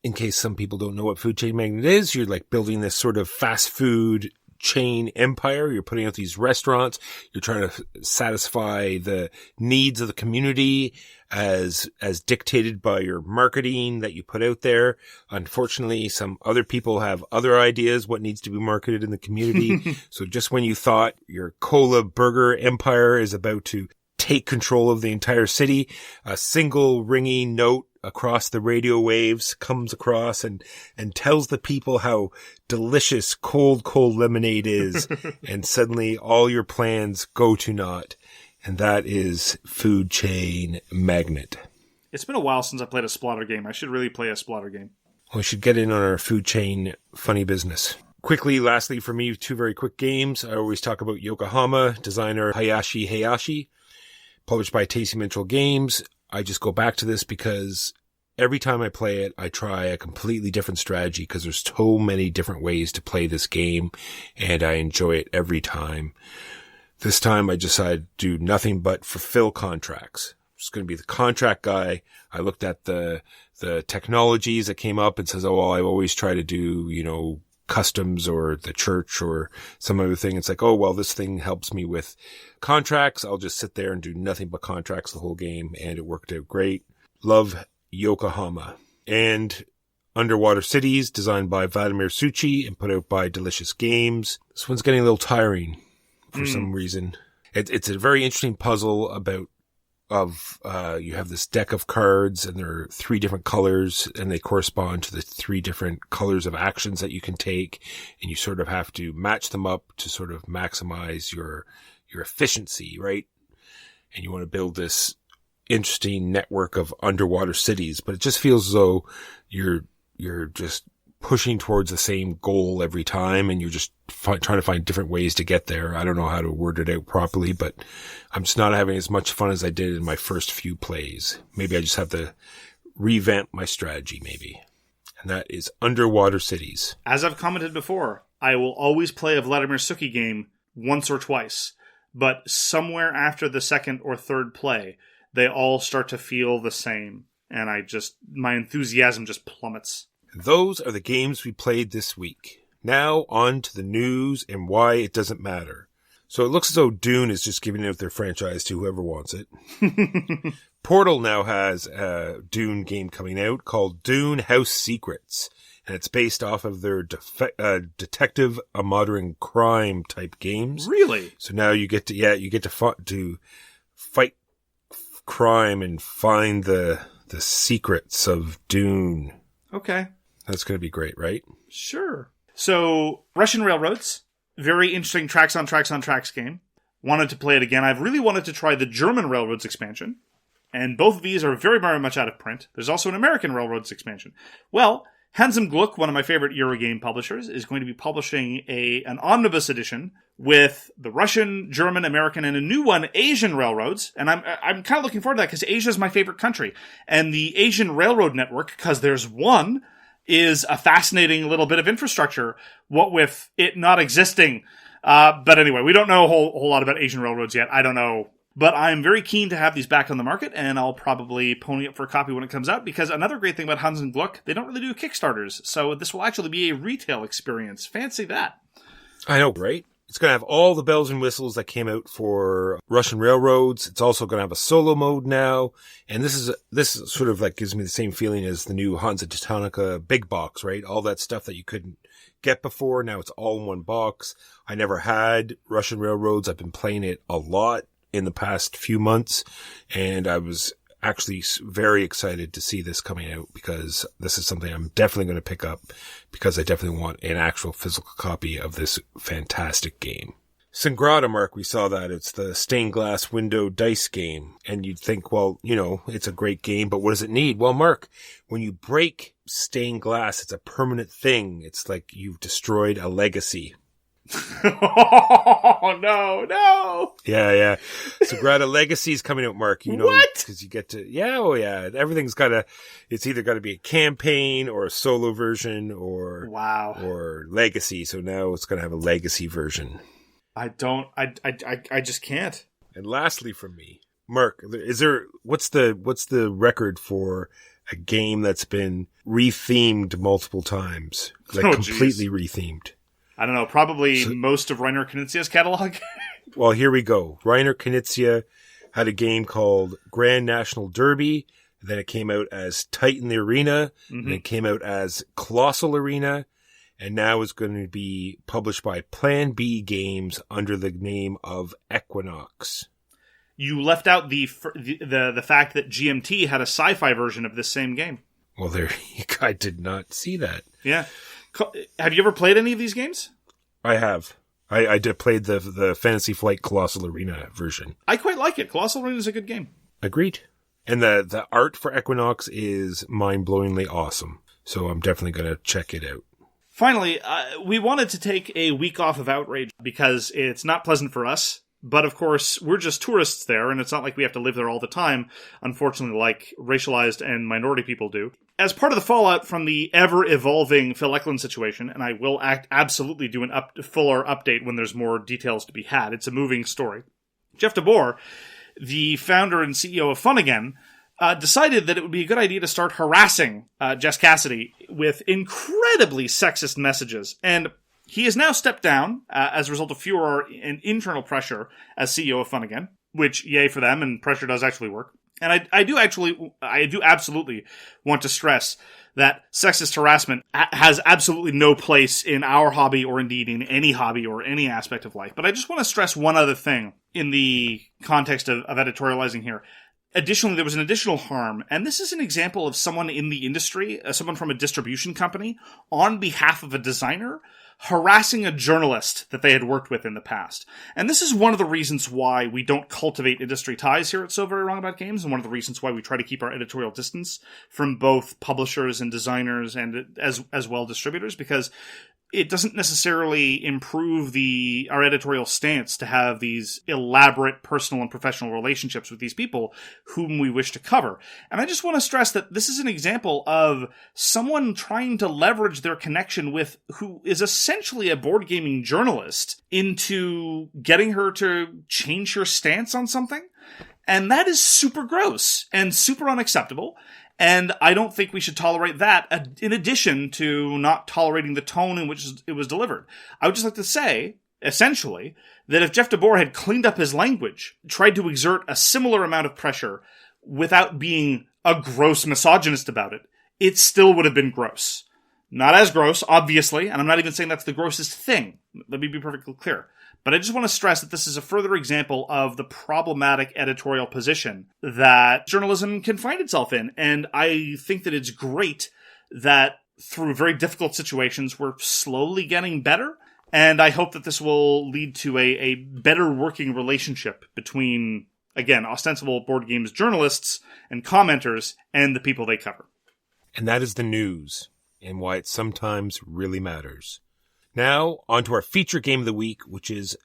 In case some people don't know what Food Chain Magnet is, you're like building this sort of fast food chain empire. You're putting out these restaurants. You're trying to satisfy the needs of the community as dictated by your marketing that you put out there. Unfortunately, some other people have other ideas what needs to be marketed in the community. So just when you thought your cola burger empire is about to take control of the entire city, a single ringing note across the radio waves comes across and tells the people how delicious cold lemonade is. And suddenly all your plans go to naught. And that is Food Chain Magnet. It's been a while since I played a splatter game. I should really play a splatter game. We should get in on our food chain funny business. Quickly, lastly, for me, two very quick games. I always talk about Yokohama, designer Hayashi, published by Tasty Mitchell Games. I just go back to this because every time I play it, I try a completely different strategy because there's so many different ways to play this game, and I enjoy it every time. This time I decided to do nothing but fulfill contracts. I'm just going to be the contract guy. I looked at the technologies that came up and says, oh, well, I always try to do, customs or the church or some other thing. It's like, oh, well, this thing helps me with contracts. I'll just sit there and do nothing but contracts the whole game. And it worked out great. Love Yokohama. And Underwater Cities, designed by Vladimir Suchi and put out by Delicious Games. This one's getting a little tiring for some reason. It's a very interesting puzzle you have this deck of cards and there are 3 different colors and they correspond to the 3 different colors of actions that you can take. And you sort of have to match them up to sort of maximize your efficiency, right? And you want to build this interesting network of underwater cities, but it just feels as though you're just pushing towards the same goal every time and you're just trying to find different ways to get there. I don't know how to word it out properly, but I'm just not having as much fun as I did in my first few plays. Maybe I just have to revamp my strategy maybe. And that is Underwater Cities. As I've commented before, I will always play a Vladimir Suchi game once or twice, but somewhere after the second or third play, they all start to feel the same. And my enthusiasm just plummets. Those are the games we played this week. Now on to the news and why it doesn't matter. So it looks as though Dune is just giving out their franchise to whoever wants it. Portal now has a Dune game coming out called Dune House Secrets. And it's based off of their detective, a modern crime type games. Really? So now you get to fight crime and find the secrets of Dune. Okay. That's going to be great, right? Sure. So, Russian Railroads, very interesting tracks on tracks game. Wanted to play it again. I've really wanted to try the German Railroads expansion. And both of these are very, very much out of print. There's also an American Railroads expansion. Well, Handsome Gluck, one of my favorite Eurogame publishers, is going to be publishing an omnibus edition with the Russian, German, American, and a new one, Asian Railroads. And I'm kind of looking forward to that because Asia is my favorite country. And the Asian Railroad Network, because there's one, is a fascinating little bit of infrastructure, what with it not existing. But anyway, we don't know a whole lot about Asian railroads yet. I don't know. But I'm very keen to have these back on the market, and I'll probably pony up for a copy when it comes out, because another great thing about Hans and Gluck, they don't really do Kickstarters, so this will actually be a retail experience. Fancy that. I know, right? It's going to have all the bells and whistles that came out for Russian Railroads. It's also going to have a solo mode now. And this is sort of like gives me the same feeling as the new Hansa Teutonica big box, right? All that stuff that you couldn't get before. Now it's all in one box. I never had Russian Railroads. I've been playing it a lot in the past few months. And I was actually very excited to see this coming out because this is something I'm definitely going to pick up because I definitely want an actual physical copy of this fantastic game. Sagrada, Mark, we saw that. It's the stained glass window dice game. And you'd think, well, it's a great game, but what does it need? Well, Mark, when you break stained glass, it's a permanent thing. It's like you've destroyed a legacy. Oh, no. Yeah. Sagrada Legacy is coming out, Mark. What? Because you get to, everything's it's either got to be a campaign or a solo version or legacy. So now it's going to have a legacy version. I just can't. And lastly from me, Mark, what's the record for a game that's been rethemed multiple times? Completely rethemed. I don't know, probably most of Reiner Knizia's catalog. Well, here we go. Reiner Knizia had a game called Grand National Derby. Then it came out as Titan the Arena. Mm-hmm. And it came out as Colossal Arena. And now it's going to be published by Plan B Games under the name of Equinox. You left out the fact that GMT had a sci-fi version of this same game. Well, I did not see that. Yeah. Have you ever played any of these games? I have. I did played the Fantasy Flight Colossal Arena version. I quite like it. Colossal Arena is a good game. Agreed. And the art for Equinox is mind-blowingly awesome. So I'm definitely going to check it out. Finally, we wanted to take a week off of Outrage because it's not pleasant for us. But of course, we're just tourists there, and it's not like we have to live there all the time, unfortunately, like racialized and minority people do. As part of the fallout from the ever-evolving Phil Eklund situation, and I will absolutely do a fuller update when there's more details to be had. It's a moving story. Jeff DeBoer, the founder and CEO of Funagain, decided that it would be a good idea to start harassing Jess Cassidy with incredibly sexist messages. And he has now stepped down as a result of furor and internal pressure as CEO of Funagain, which, yay for them, and pressure does actually work. And I do absolutely want to stress that sexist harassment has absolutely no place in our hobby or indeed in any hobby or any aspect of life. But I just want to stress one other thing in the context of editorializing here. Additionally, there was an additional harm, and this is an example of someone in the industry, someone from a distribution company, on behalf of a designer, harassing a journalist that they had worked with in the past. And this is one of the reasons why we don't cultivate industry ties here at So Very Wrong About Games, and one of the reasons why we try to keep our editorial distance from both publishers and designers and as well distributors, because it doesn't necessarily improve our editorial stance to have these elaborate personal and professional relationships with these people whom we wish to cover. And I just want to stress that this is an example of someone trying to leverage their connection with who is essentially a board gaming journalist into getting her to change her stance on something. And that is super gross and super unacceptable. And I don't think we should tolerate that in addition to not tolerating the tone in which it was delivered. I would just like to say, essentially, that if Jeff DeBoer had cleaned up his language, tried to exert a similar amount of pressure without being a gross misogynist about it, it still would have been gross. Not as gross, obviously, and I'm not even saying that's the grossest thing. Let me be perfectly clear. But I just want to stress that this is a further example of the problematic editorial position that journalism can find itself in. And I think that it's great that through very difficult situations, we're slowly getting better. And I hope that this will lead to a better working relationship between, again, ostensible board games journalists and commenters and the people they cover. And that is the news and why it sometimes really matters. Now, on to our feature game of the week, which is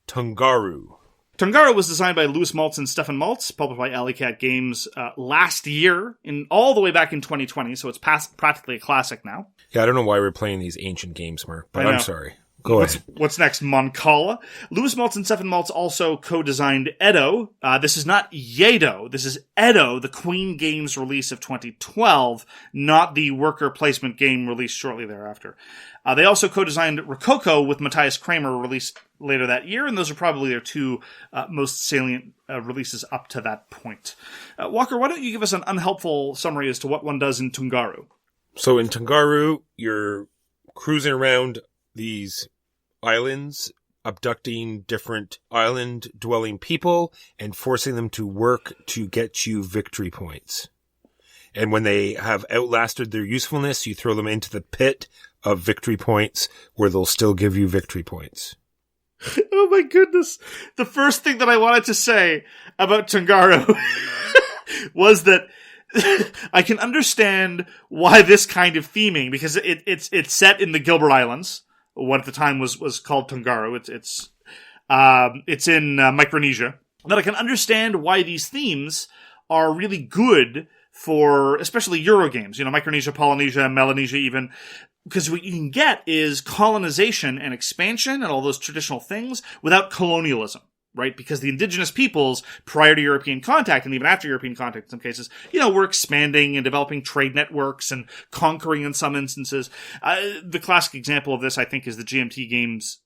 Tungaru. Tungaru was designed by Louis Maltz and Stefan Maltz, published by Alley Cat Games last year, all the way back in 2020, so it's practically a classic now. Yeah, I don't know why we're playing these ancient games, Mark, but I'm sorry. Go ahead. What's next, Moncala? Louis Maltz and Stefan Maltz also co-designed Edo. This is not Yedo. This is Edo, the Queen Games release of 2012, not the worker placement game released shortly thereafter. They also co-designed Rococo with Matthias Kramer, released later that year, and those are probably their two most salient releases up to that point. Walker, why don't you give us an unhelpful summary as to what one does in Tungaru? So in Tungaru, you're cruising around these islands, abducting different island-dwelling people and forcing them to work to get you victory points. And when they have outlasted their usefulness, you throw them into the pit of victory points where they'll still give you victory points. Oh my goodness. The first thing that I wanted to say about Tungaru was that I can understand why this kind of theming, because it's set in the Gilbert Islands, what at the time was called Tungaru. It's in Micronesia. That I can understand why these themes are really good for especially Euro games, Micronesia, Polynesia, Melanesia even, because what you can get is colonization and expansion and all those traditional things without colonialism, right? Because the indigenous peoples, prior to European contact, and even after European contact in some cases, were expanding and developing trade networks and conquering in some instances. The classic example of this, I think, is the GMT games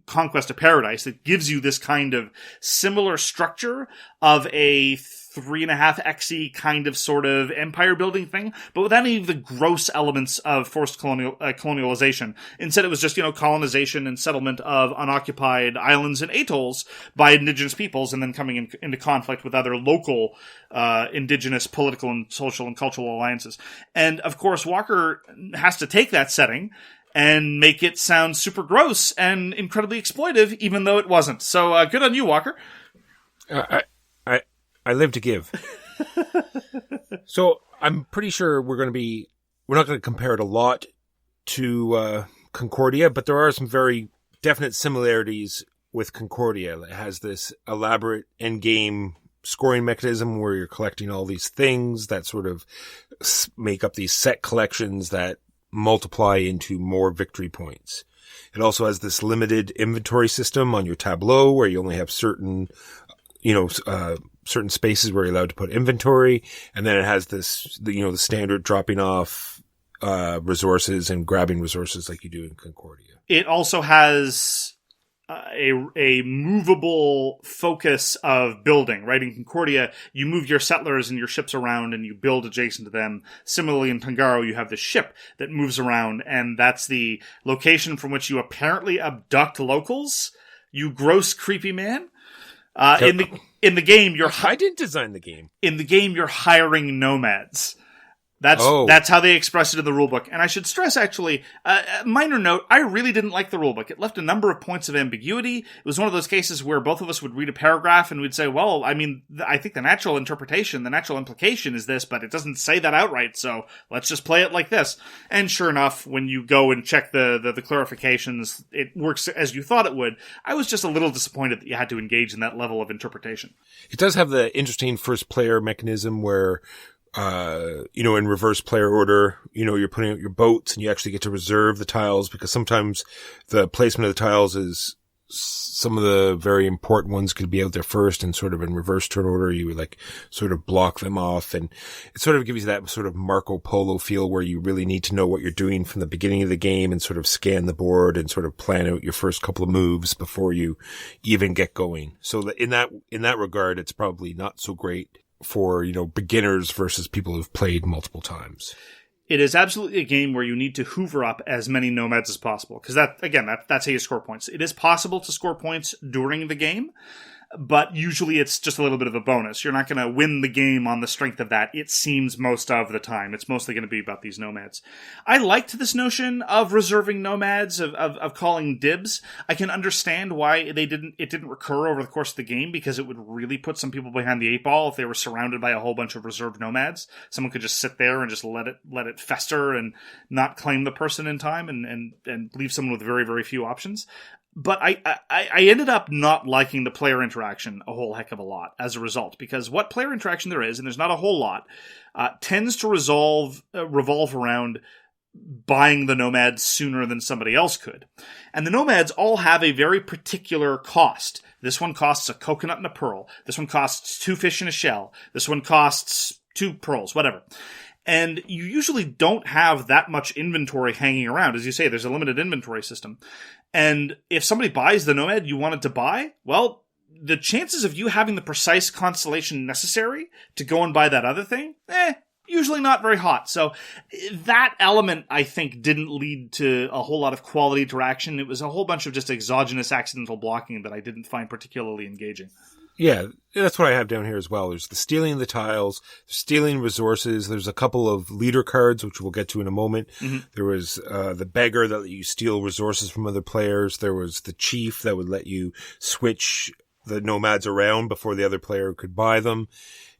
Conquest of Paradise, that gives you this kind of similar structure of a 3.5xe kind of sort of empire building thing, but without any of the gross elements of forced colonialization. Instead, it was just, colonization and settlement of unoccupied islands and atolls by indigenous peoples, and then coming into conflict with other local indigenous political and social and cultural alliances. And of course, Walker has to take that setting and make it sound super gross and incredibly exploitive, even though it wasn't. So good on you, Walker. I live to give. So I'm pretty sure we're not going to compare it a lot to Concordia, but there are some very definite similarities with Concordia. It has this elaborate endgame scoring mechanism where you're collecting all these things that sort of make up these set collections that multiply into more victory points. It also has this limited inventory system on your tableau where you only have certain spaces where you're allowed to put inventory. And then it has this, the standard dropping off resources and grabbing resources like you do in Concordia. It also has a movable focus of building, right? In Concordia, you move your settlers and your ships around and you build adjacent to them. Similarly, in Tungaru, you have the ship that moves around, and that's the location from which you apparently abduct locals. You gross, creepy man. In the game, I didn't design the game. In the game, you're hiring nomads. That's how they express it in the rulebook. And I should stress, actually, minor note, I really didn't like the rulebook. It left a number of points of ambiguity. It was one of those cases where both of us would read a paragraph and we'd say, well, I mean, I think the natural interpretation, the natural implication is this, but it doesn't say that outright, so let's just play it like this. And sure enough, when you go and check the clarifications, it works as you thought it would. I was just a little disappointed that you had to engage in that level of interpretation. It does have the interesting first player mechanism where in reverse player order, you're putting out your boats and you actually get to reserve the tiles, because sometimes the placement of the tiles is, some of the very important ones could be out there first, and sort of in reverse turn order, you would sort of block them off. And it sort of gives you that sort of Marco Polo feel where you really need to know what you're doing from the beginning of the game and sort of scan the board and sort of plan out your first couple of moves before you even get going. So in that regard, it's probably not so great for, beginners versus people who've played multiple times. It is absolutely a game where you need to hoover up as many nomads as possible, because that's how you score points. It is possible to score points during the game, but usually it's just a little bit of a bonus. You're not going to win the game on the strength of that, it seems, most of the time. It's mostly going to be about these nomads. I liked this notion of reserving nomads, of calling dibs. I can understand why it didn't recur over the course of the game, because it would really put some people behind the eight ball if they were surrounded by a whole bunch of reserved nomads. Someone could just sit there and just let it fester and not claim the person in time and leave someone with very, very few options. But I ended up not liking the player interaction a whole heck of a lot as a result, because what player interaction there is, and there's not a whole lot, tends to revolve around buying the nomads sooner than somebody else could. And the nomads all have a very particular cost. This one costs a coconut and a pearl. This one costs 2 fish and a shell. This one costs 2 pearls, whatever. And you usually don't have that much inventory hanging around. As you say, there's a limited inventory system. And if somebody buys the nomad you wanted to buy, well, the chances of you having the precise constellation necessary to go and buy that other thing, usually not very hot. So that element, I think, didn't lead to a whole lot of quality interaction. It was a whole bunch of just exogenous accidental blocking that I didn't find particularly engaging. Yeah, that's what I have down here as well. There's the stealing of the tiles, stealing resources. There's a couple of leader cards, which we'll get to in a moment. Mm-hmm. There was the beggar that let you steal resources from other players. There was the chief that would let you switch the nomads around before the other player could buy them.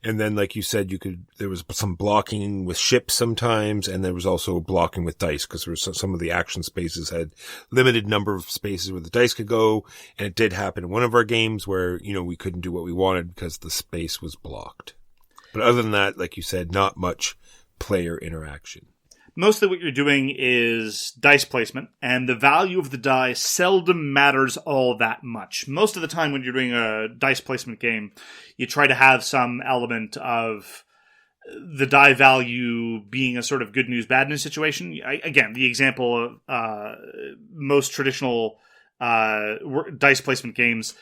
And then, like you said, there was some blocking with ships sometimes, and there was also blocking with dice, because there was some of the action spaces had limited number of spaces where the dice could go. And it did happen in one of our games where, we couldn't do what we wanted because the space was blocked. But other than that, like you said, not much player interaction. Mostly what you're doing is dice placement, and the value of the die seldom matters all that much. Most of the time when you're doing a dice placement game, you try to have some element of the die value being a sort of good news, bad news situation. Again, the example of most traditional dice placement games,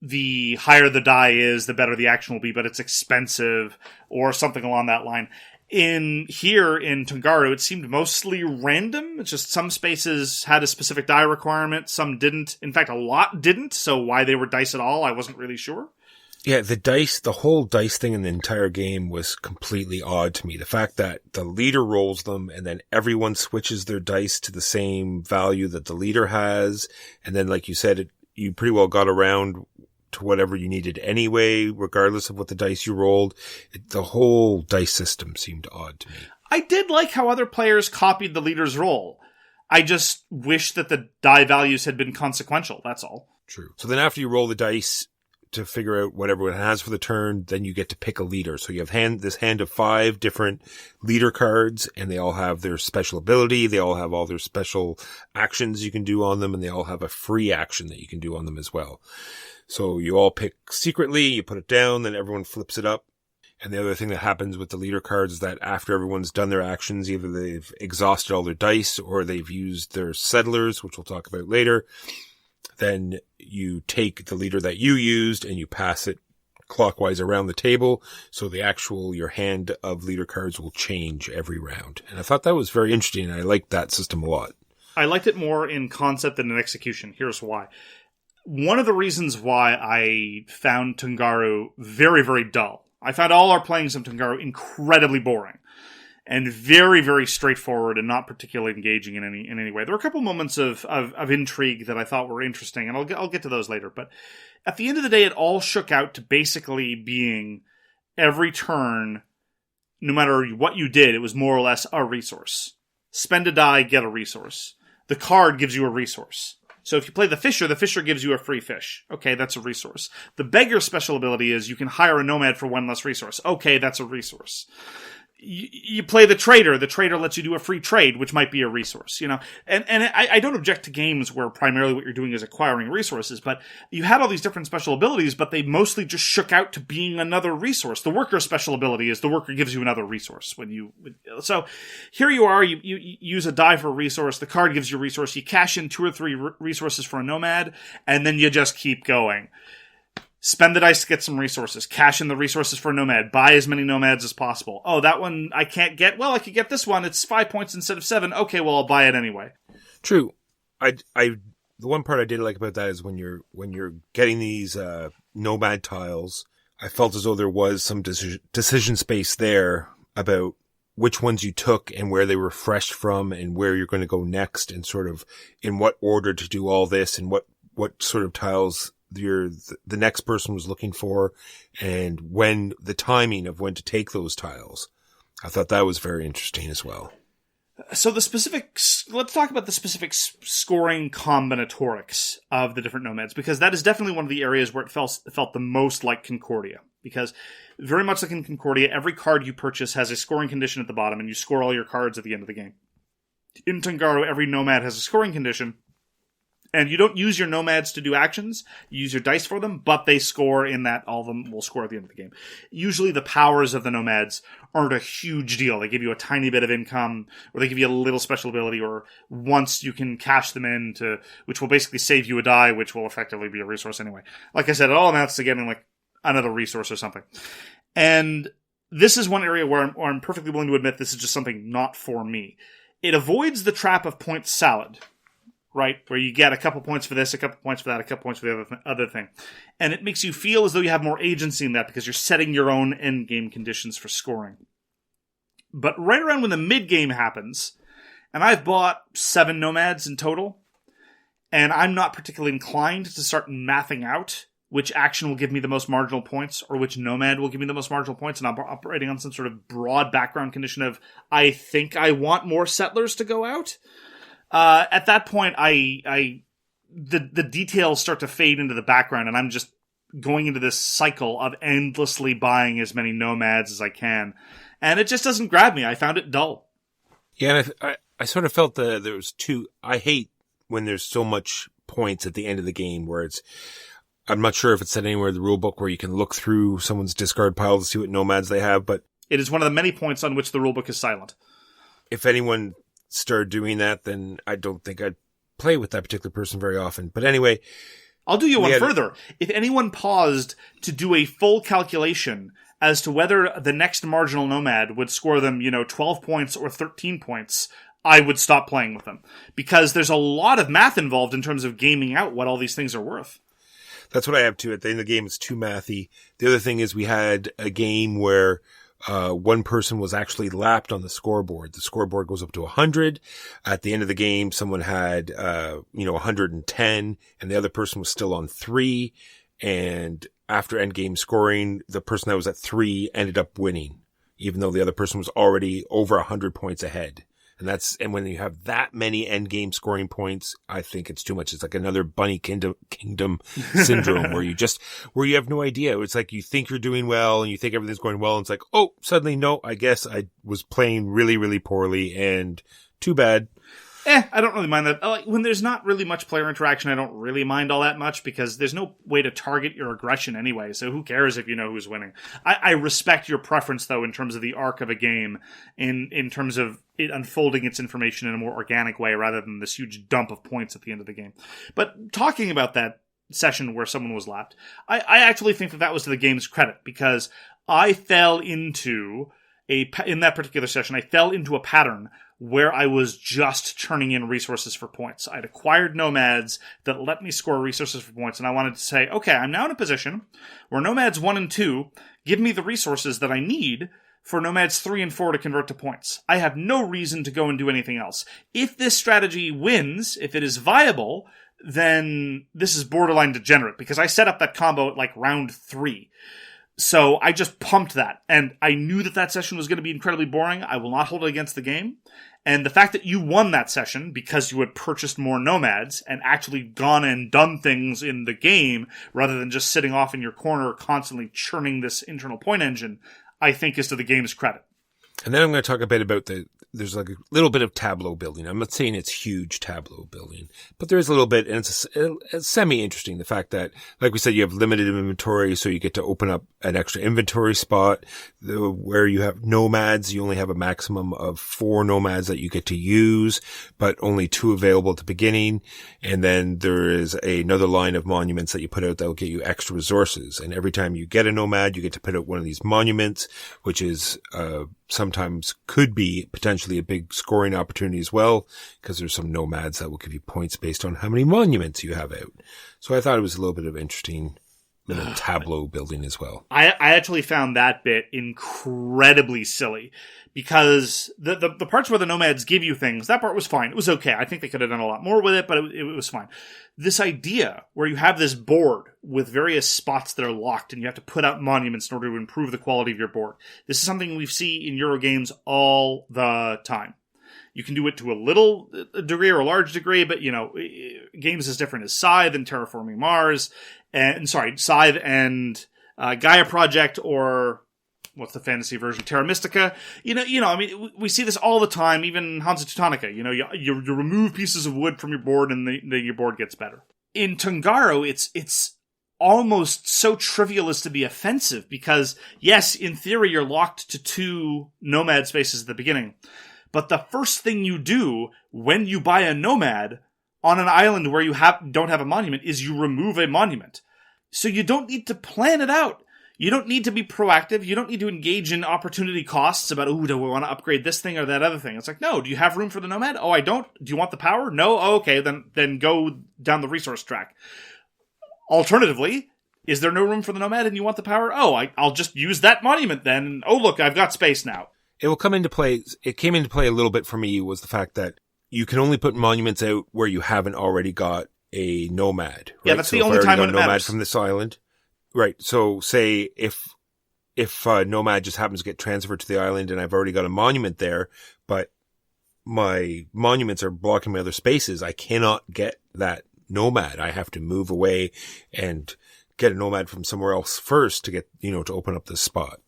the higher the die is, the better the action will be, but it's expensive, or something along that line. In Tungaru, it seemed mostly random. It's just some spaces had a specific die requirement, some didn't. In fact, a lot didn't, so why they were dice at all, I wasn't really sure. Yeah, the whole dice thing in the entire game was completely odd to me. The fact that the leader rolls them and then everyone switches their dice to the same value that the leader has. And then, like you said, you pretty well got around to whatever you needed anyway, regardless of what the dice you rolled. The whole dice system seemed odd to me. I did like how other players copied the leader's roll. I just wish that the die values had been consequential, that's all. True. So then after you roll the dice to figure out what everyone has for the turn, then you get to pick a leader. So you have this hand of 5 different leader cards, and they all have their special ability. They all have all their special actions you can do on them, and they all have a free action that you can do on them as well. So you all pick secretly, you put it down, then everyone flips it up. And the other thing that happens with the leader cards is that after everyone's done their actions, either they've exhausted all their dice or they've used their settlers, which we'll talk about later. Then you take the leader that you used and you pass it clockwise around the table. So your hand of leader cards will change every round. And I thought that was very interesting. And I liked that system a lot. I liked it more in concept than in execution. Here's why. One of the reasons why I found Tungaru very, very dull. I found all our playings of Tungaru incredibly boring and very, very straightforward and not particularly engaging in any way. There were a couple moments of intrigue that I thought were interesting, and I'll get to those later. But at the end of the day, it all shook out to basically being every turn, no matter what you did, it was more or less a resource. Spend a die, get a resource. The card gives you a resource. So if you play the fisher gives you a free fish. Okay, that's a resource. The beggar special ability is you can hire a nomad for 1 less resource. Okay, that's a resource. You play the trader lets you do a free trade, which might be a resource, And I don't object to games where primarily what you're doing is acquiring resources, but you had all these different special abilities, but they mostly just shook out to being another resource. The worker special ability is the worker gives you another resource so here you are, you use a die for a resource, the card gives you a resource, you cash in 2 or 3 resources for a nomad, and then you just keep going. Spend the dice to get some resources. Cash in the resources for a nomad. Buy as many nomads as possible. Oh, that one I can't get. Well, I could get this one. It's 5 points instead of 7. Okay, well, I'll buy it anyway. True. The one part I did like about that is when you're getting these nomad tiles, I felt as though there was some decision space there about which ones you took and where they were fresh from and where you're going to go next and sort of in what order to do all this and what sort of tiles the next person was looking for and when the timing of when to take those tiles. I thought that was very interesting as well. So let's talk about the specific scoring combinatorics of the different nomads, because that is definitely one of the areas where it felt the most like Concordia. Because very much like in Concordia, every card you purchase has a scoring condition at the bottom, and you score all your cards at the end of the game. In Tungaru, every nomad has a scoring condition, and you don't use your nomads to do actions. You use your dice for them, but they score in that all of them will score at the end of the game. Usually the powers of the nomads aren't a huge deal. They give you a tiny bit of income, or they give you a little special ability, or once you can cash them in which will basically save you a die, which will effectively be a resource anyway. Like I said, it all amounts to getting like another resource or something. And this is one area where I'm perfectly willing to admit this is just something not for me. It avoids the trap of point salad, right? Where you get a couple points for this, a couple points for that, a couple points for the other thing. And it makes you feel as though you have more agency in that because you're setting your own end game conditions for scoring. But right around when the mid game happens, and I've bought 7 nomads in total, and I'm not particularly inclined to start mathing out which action will give me the most marginal points or which nomad will give me the most marginal points, and I'm operating on some sort of broad background condition of I think I want more settlers to go out. At that point, the details start to fade into the background, and I'm just going into this cycle of endlessly buying as many nomads as I can, and it just doesn't grab me. I found it dull. Yeah, and I sort of felt that there was two. I hate when there's so much points at the end of the game where I'm not sure if it's said anywhere in the rule book where you can look through someone's discard pile to see what nomads they have, but it is one of the many points on which the rule book is silent. If anyone started doing that, then I don't think I'd play with that particular person very often. But anyway, I'll do you one further. If anyone paused to do a full calculation as to whether the next marginal nomad would score them, 12 points or 13 points, I would stop playing with them. Because there's a lot of math involved in terms of gaming out what all these things are worth. That's what I have too. At the end of the game, it's too mathy. The other thing is we had a game where one person was actually lapped on the scoreboard. The scoreboard goes up to 100. At the end of the game, someone had, 110, and the other person was still on 3. And after end game scoring, the person that was at 3 ended up winning, even though the other person was already over 100 points ahead. And when you have that many end game scoring points, I think it's too much. It's like another bunny kingdom syndrome where you have no idea. It's like you think you're doing well and you think everything's going well. And it's like, oh, suddenly, no, I guess I was playing really, really poorly and too bad. I don't really mind that. When there's not really much player interaction, I don't really mind all that much because there's no way to target your aggression anyway, so who cares if you know who's winning? I respect your preference, though, in terms of the arc of a game, in terms of it unfolding its information in a more organic way rather than this huge dump of points at the end of the game. But talking about that session where someone was lapped, I actually think that was to the game's credit because I fell into in that particular session, I fell into a pattern where I was just churning in resources for points. I'd acquired nomads that let me score resources for points, and I wanted to say, okay, I'm now in a position where nomads 1 and 2 give me the resources that I need for nomads 3 and 4 to convert to points. I have no reason to go and do anything else. If this strategy wins, if it is viable, then this is borderline degenerate, because I set up that combo at like round 3. So I just pumped that, and I knew that session was going to be incredibly boring. I will not hold it against the game. And the fact that you won that session because you had purchased more nomads and actually gone and done things in the game rather than just sitting off in your corner constantly churning this internal point engine, I think is to the game's credit. And then I'm going to talk a bit about there's like a little bit of tableau building. I'm not saying it's huge tableau building, but there is a little bit, and it's semi-interesting. The fact that, like we said, you have limited inventory, so you get to open up an extra inventory spot. Where you have nomads, you only have a maximum of 4 nomads that you get to use, but only 2 available at the beginning. And then there is another line of monuments that you put out that will get you extra resources. And every time you get a nomad, you get to put out one of these monuments, which is sometimes could be potentially a big scoring opportunity as well, because there's some nomads that will give you points based on how many monuments you have out. So I thought it was a little bit of interesting little tableau building as well. I actually found that bit incredibly silly, because the parts where the nomads give you things, that part was fine. It was okay. I think they could have done a lot more with it, but it was fine. This idea where you have this board with various spots that are locked and you have to put out monuments in order to improve the quality of your board. This is something we see in Euro games all the time. You can do it to a little degree or a large degree, but, games as different as Scythe and Terraforming Mars, Scythe and Gaia Project, or what's the fantasy version? Terra Mystica. We see this all the time, even Hansa Teutonica. You remove pieces of wood from your board and your board gets better. In Tungaru, it's almost so trivial as to be offensive, because, yes, in theory, you're locked to 2 nomad spaces at the beginning. But the first thing you do when you buy a nomad on an island where you don't have a monument is you remove a monument. So you don't need to plan it out. You don't need to be proactive. You don't need to engage in opportunity costs about, do we want to upgrade this thing or that other thing? It's like, no, do you have room for the Nomad? Oh, I don't. Do you want the power? No? Oh, okay, then go down the resource track. Alternatively, is there no room for the Nomad and you want the power? Oh, I'll just use that monument then. Oh, look, I've got space now. It will come into play. It came into play a little bit for me was the fact that you can only put monuments out where you haven't already got a Nomad. Right? Yeah, that's the only time when it Nomad matters. from this island. Right. So say if Nomad just happens to get transferred to the island and I've already got a monument there, but my monuments are blocking my other spaces, I cannot get that Nomad. I have to move away and get a Nomad from somewhere else first to get, to open up this spot.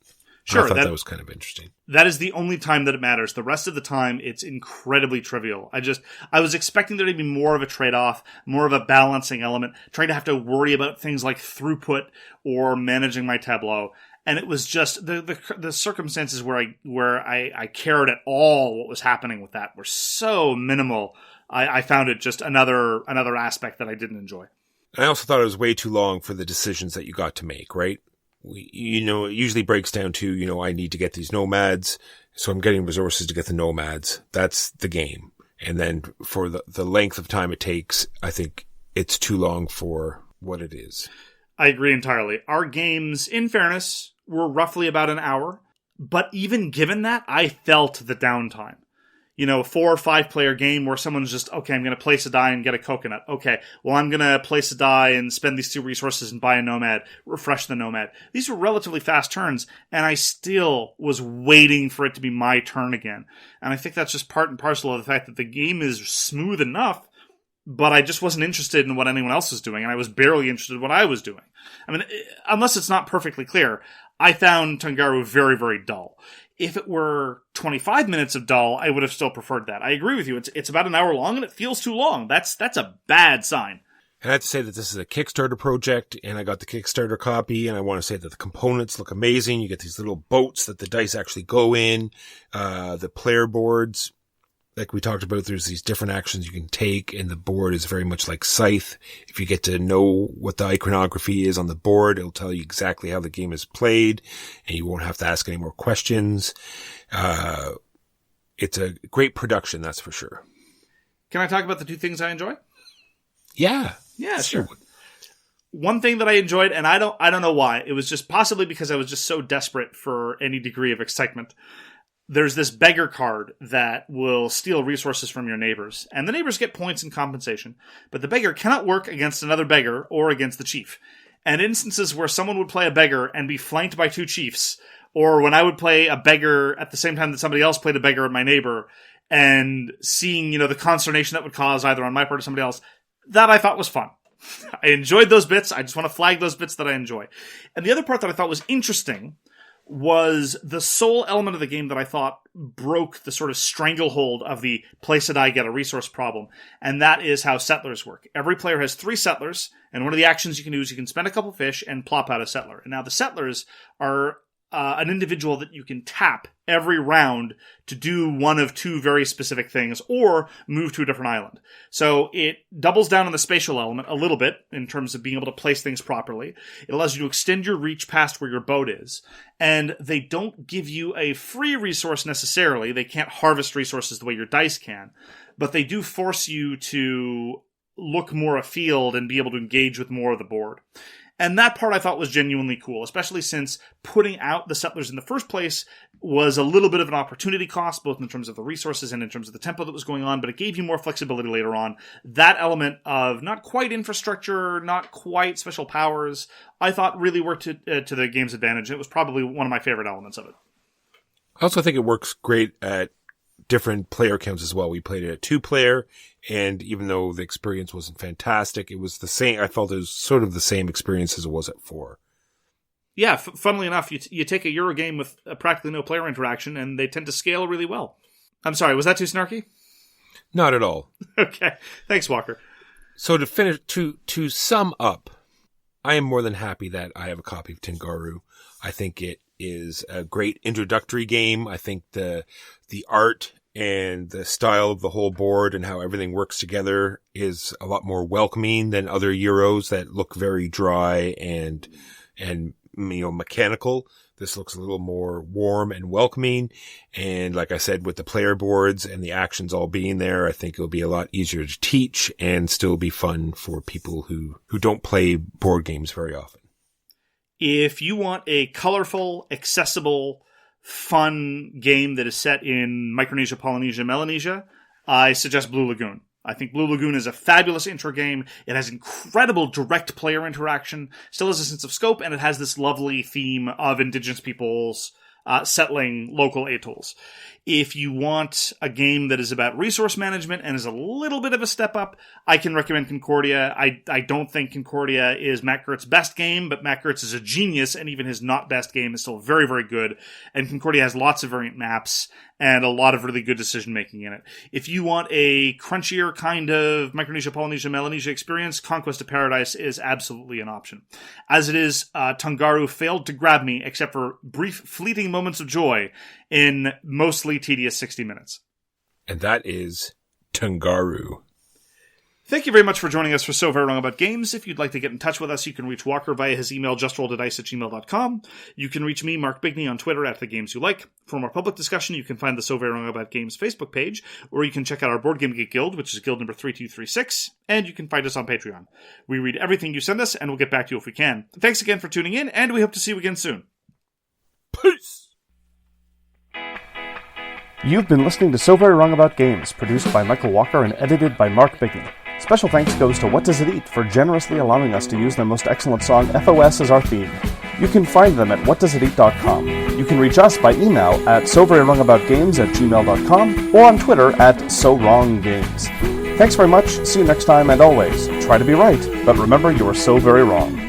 Sure. I thought that was kind of interesting. That is the only time that it matters. The rest of the time, it's incredibly trivial. I was expecting there to be more of a trade-off, more of a balancing element, trying to have to worry about things like throughput or managing my tableau. And it was just the circumstances where I cared at all what was happening with that were so minimal. I found it just another aspect that I didn't enjoy. I also thought it was way too long for the decisions that you got to make, right? It usually breaks down to, I need to get these nomads, so I'm getting resources to get the nomads. That's the game. And then for the length of time it takes, I think it's too long for what it is. I agree entirely. Our games, in fairness, were roughly about an hour, but even given that, I felt the downtime. A 4 or 5 player game where someone's just, okay, I'm going to place a die and get a coconut. Okay, well, I'm going to place a die and spend these 2 resources and buy a nomad, refresh the nomad. These were relatively fast turns, and I still was waiting for it to be my turn again. And I think that's just part and parcel of the fact that the game is smooth enough, but I just wasn't interested in what anyone else was doing, and I was barely interested in what I was doing. I mean, unless it's not perfectly clear, I found Tungaru very, very dull. If it were 25 minutes of dull, I would have still preferred that. I agree with you. It's about an hour long, and it feels too long. That's a bad sign. And I have to say that this is a Kickstarter project, and I got the Kickstarter copy, and I want to say that the components look amazing. You get these little boats that the dice actually go in, the player boards. Like we talked about, there's these different actions you can take, and the board is very much like Scythe. If you get to know what the iconography is on the board, it'll tell you exactly how the game is played, and you won't have to ask any more questions. It's a great production, that's for sure. Can I talk about the 2 things I enjoy? Yeah. Yeah, sure. One thing that I enjoyed, and I don't know why, it was just possibly because I was just so desperate for any degree of excitement. There's this beggar card that will steal resources from your neighbors, and the neighbors get points in compensation, but the beggar cannot work against another beggar or against the chief. And instances where someone would play a beggar and be flanked by 2 chiefs, or when I would play a beggar at the same time that somebody else played a beggar and my neighbor, and seeing, the consternation that would cause either on my part or somebody else, that I thought was fun. I enjoyed those bits. I just want to flag those bits that I enjoy. And the other part that I thought was interesting was the sole element of the game that I thought broke the sort of stranglehold of the place a die, get a resource problem, and that is how settlers work. Every player has 3 settlers, and one of the actions you can do is you can spend a couple fish and plop out a settler. And now the settlers are an individual that you can tap every round to do one of 2 very specific things, or move to a different island. So it doubles down on the spatial element a little bit in terms of being able to place things properly. It allows you to extend your reach past where your boat is. And they don't give you a free resource necessarily. They can't harvest resources the way your dice can. But they do force you to look more afield and be able to engage with more of the board. And that part I thought was genuinely cool, especially since putting out the settlers in the first place was a little bit of an opportunity cost, both in terms of the resources and in terms of the tempo that was going on, but it gave you more flexibility later on. That element of not quite infrastructure, not quite special powers, I thought really worked to the game's advantage. It was probably one of my favorite elements of it. I also think it works great at different player counts as well. We played it at 2-player, and even though the experience wasn't fantastic, it was the same. I felt it was sort of the same experience as it was at 4. Yeah, funnily enough, you take a Euro game with practically no player interaction, and they tend to scale really well. I'm sorry, was that too snarky? Not at all. Okay, thanks, Walker. So to finish, to sum up, I am more than happy that I have a copy of Tungaru. I think it is a great introductory game. I think the art and the style of the whole board and how everything works together is a lot more welcoming than other Euros that look very dry and mechanical. This looks a little more warm and welcoming. And like I said, with the player boards and the actions all being there, I think it'll be a lot easier to teach and still be fun for people who don't play board games very often. If you want a colorful, accessible, fun game that is set in Micronesia, Polynesia, Melanesia, I suggest Blue Lagoon. I think Blue Lagoon is a fabulous intro game. It has incredible direct player interaction, still has a sense of scope, and it has this lovely theme of indigenous peoples settling local atolls. If you want a game that is about resource management and is a little bit of a step up, I can recommend Concordia. I don't think Concordia is Matt Gertz's best game, but Matt Gertz is a genius, and even his not best game is still very, very good. And Concordia has lots of variant maps and a lot of really good decision-making in it. If you want a crunchier kind of Micronesia, Polynesia, Melanesia experience, Conquest of Paradise is absolutely an option. As it is, Tungaru failed to grab me, except for brief, fleeting moments of joy in mostly tedious 60 minutes. And that is Tungaru. Thank you very much for joining us for So Very Wrong About Games. If you'd like to get in touch with us, you can reach Walker via his email, justrolledadice@gmail.com. You can reach me, Mark Bigney, on Twitter @TheGamesYouLike. For more public discussion, you can find the So Very Wrong About Games Facebook page, or you can check out our Board Game Geek Guild, which is guild number 3236, and you can find us on Patreon. We read everything you send us, and we'll get back to you if we can. Thanks again for tuning in, and we hope to see you again soon. Peace! You've been listening to So Very Wrong About Games, produced by Michael Walker and edited by Mark Bigney. Special thanks goes to What Does It Eat for generously allowing us to use their most excellent song, FOS, as our theme. You can find them at whatdoesiteat.com. You can reach us by email at soverywrongaboutgames@gmail.com or on Twitter @SoWrongGames. Thanks very much, see you next time, and always, try to be right, but remember you are so very wrong.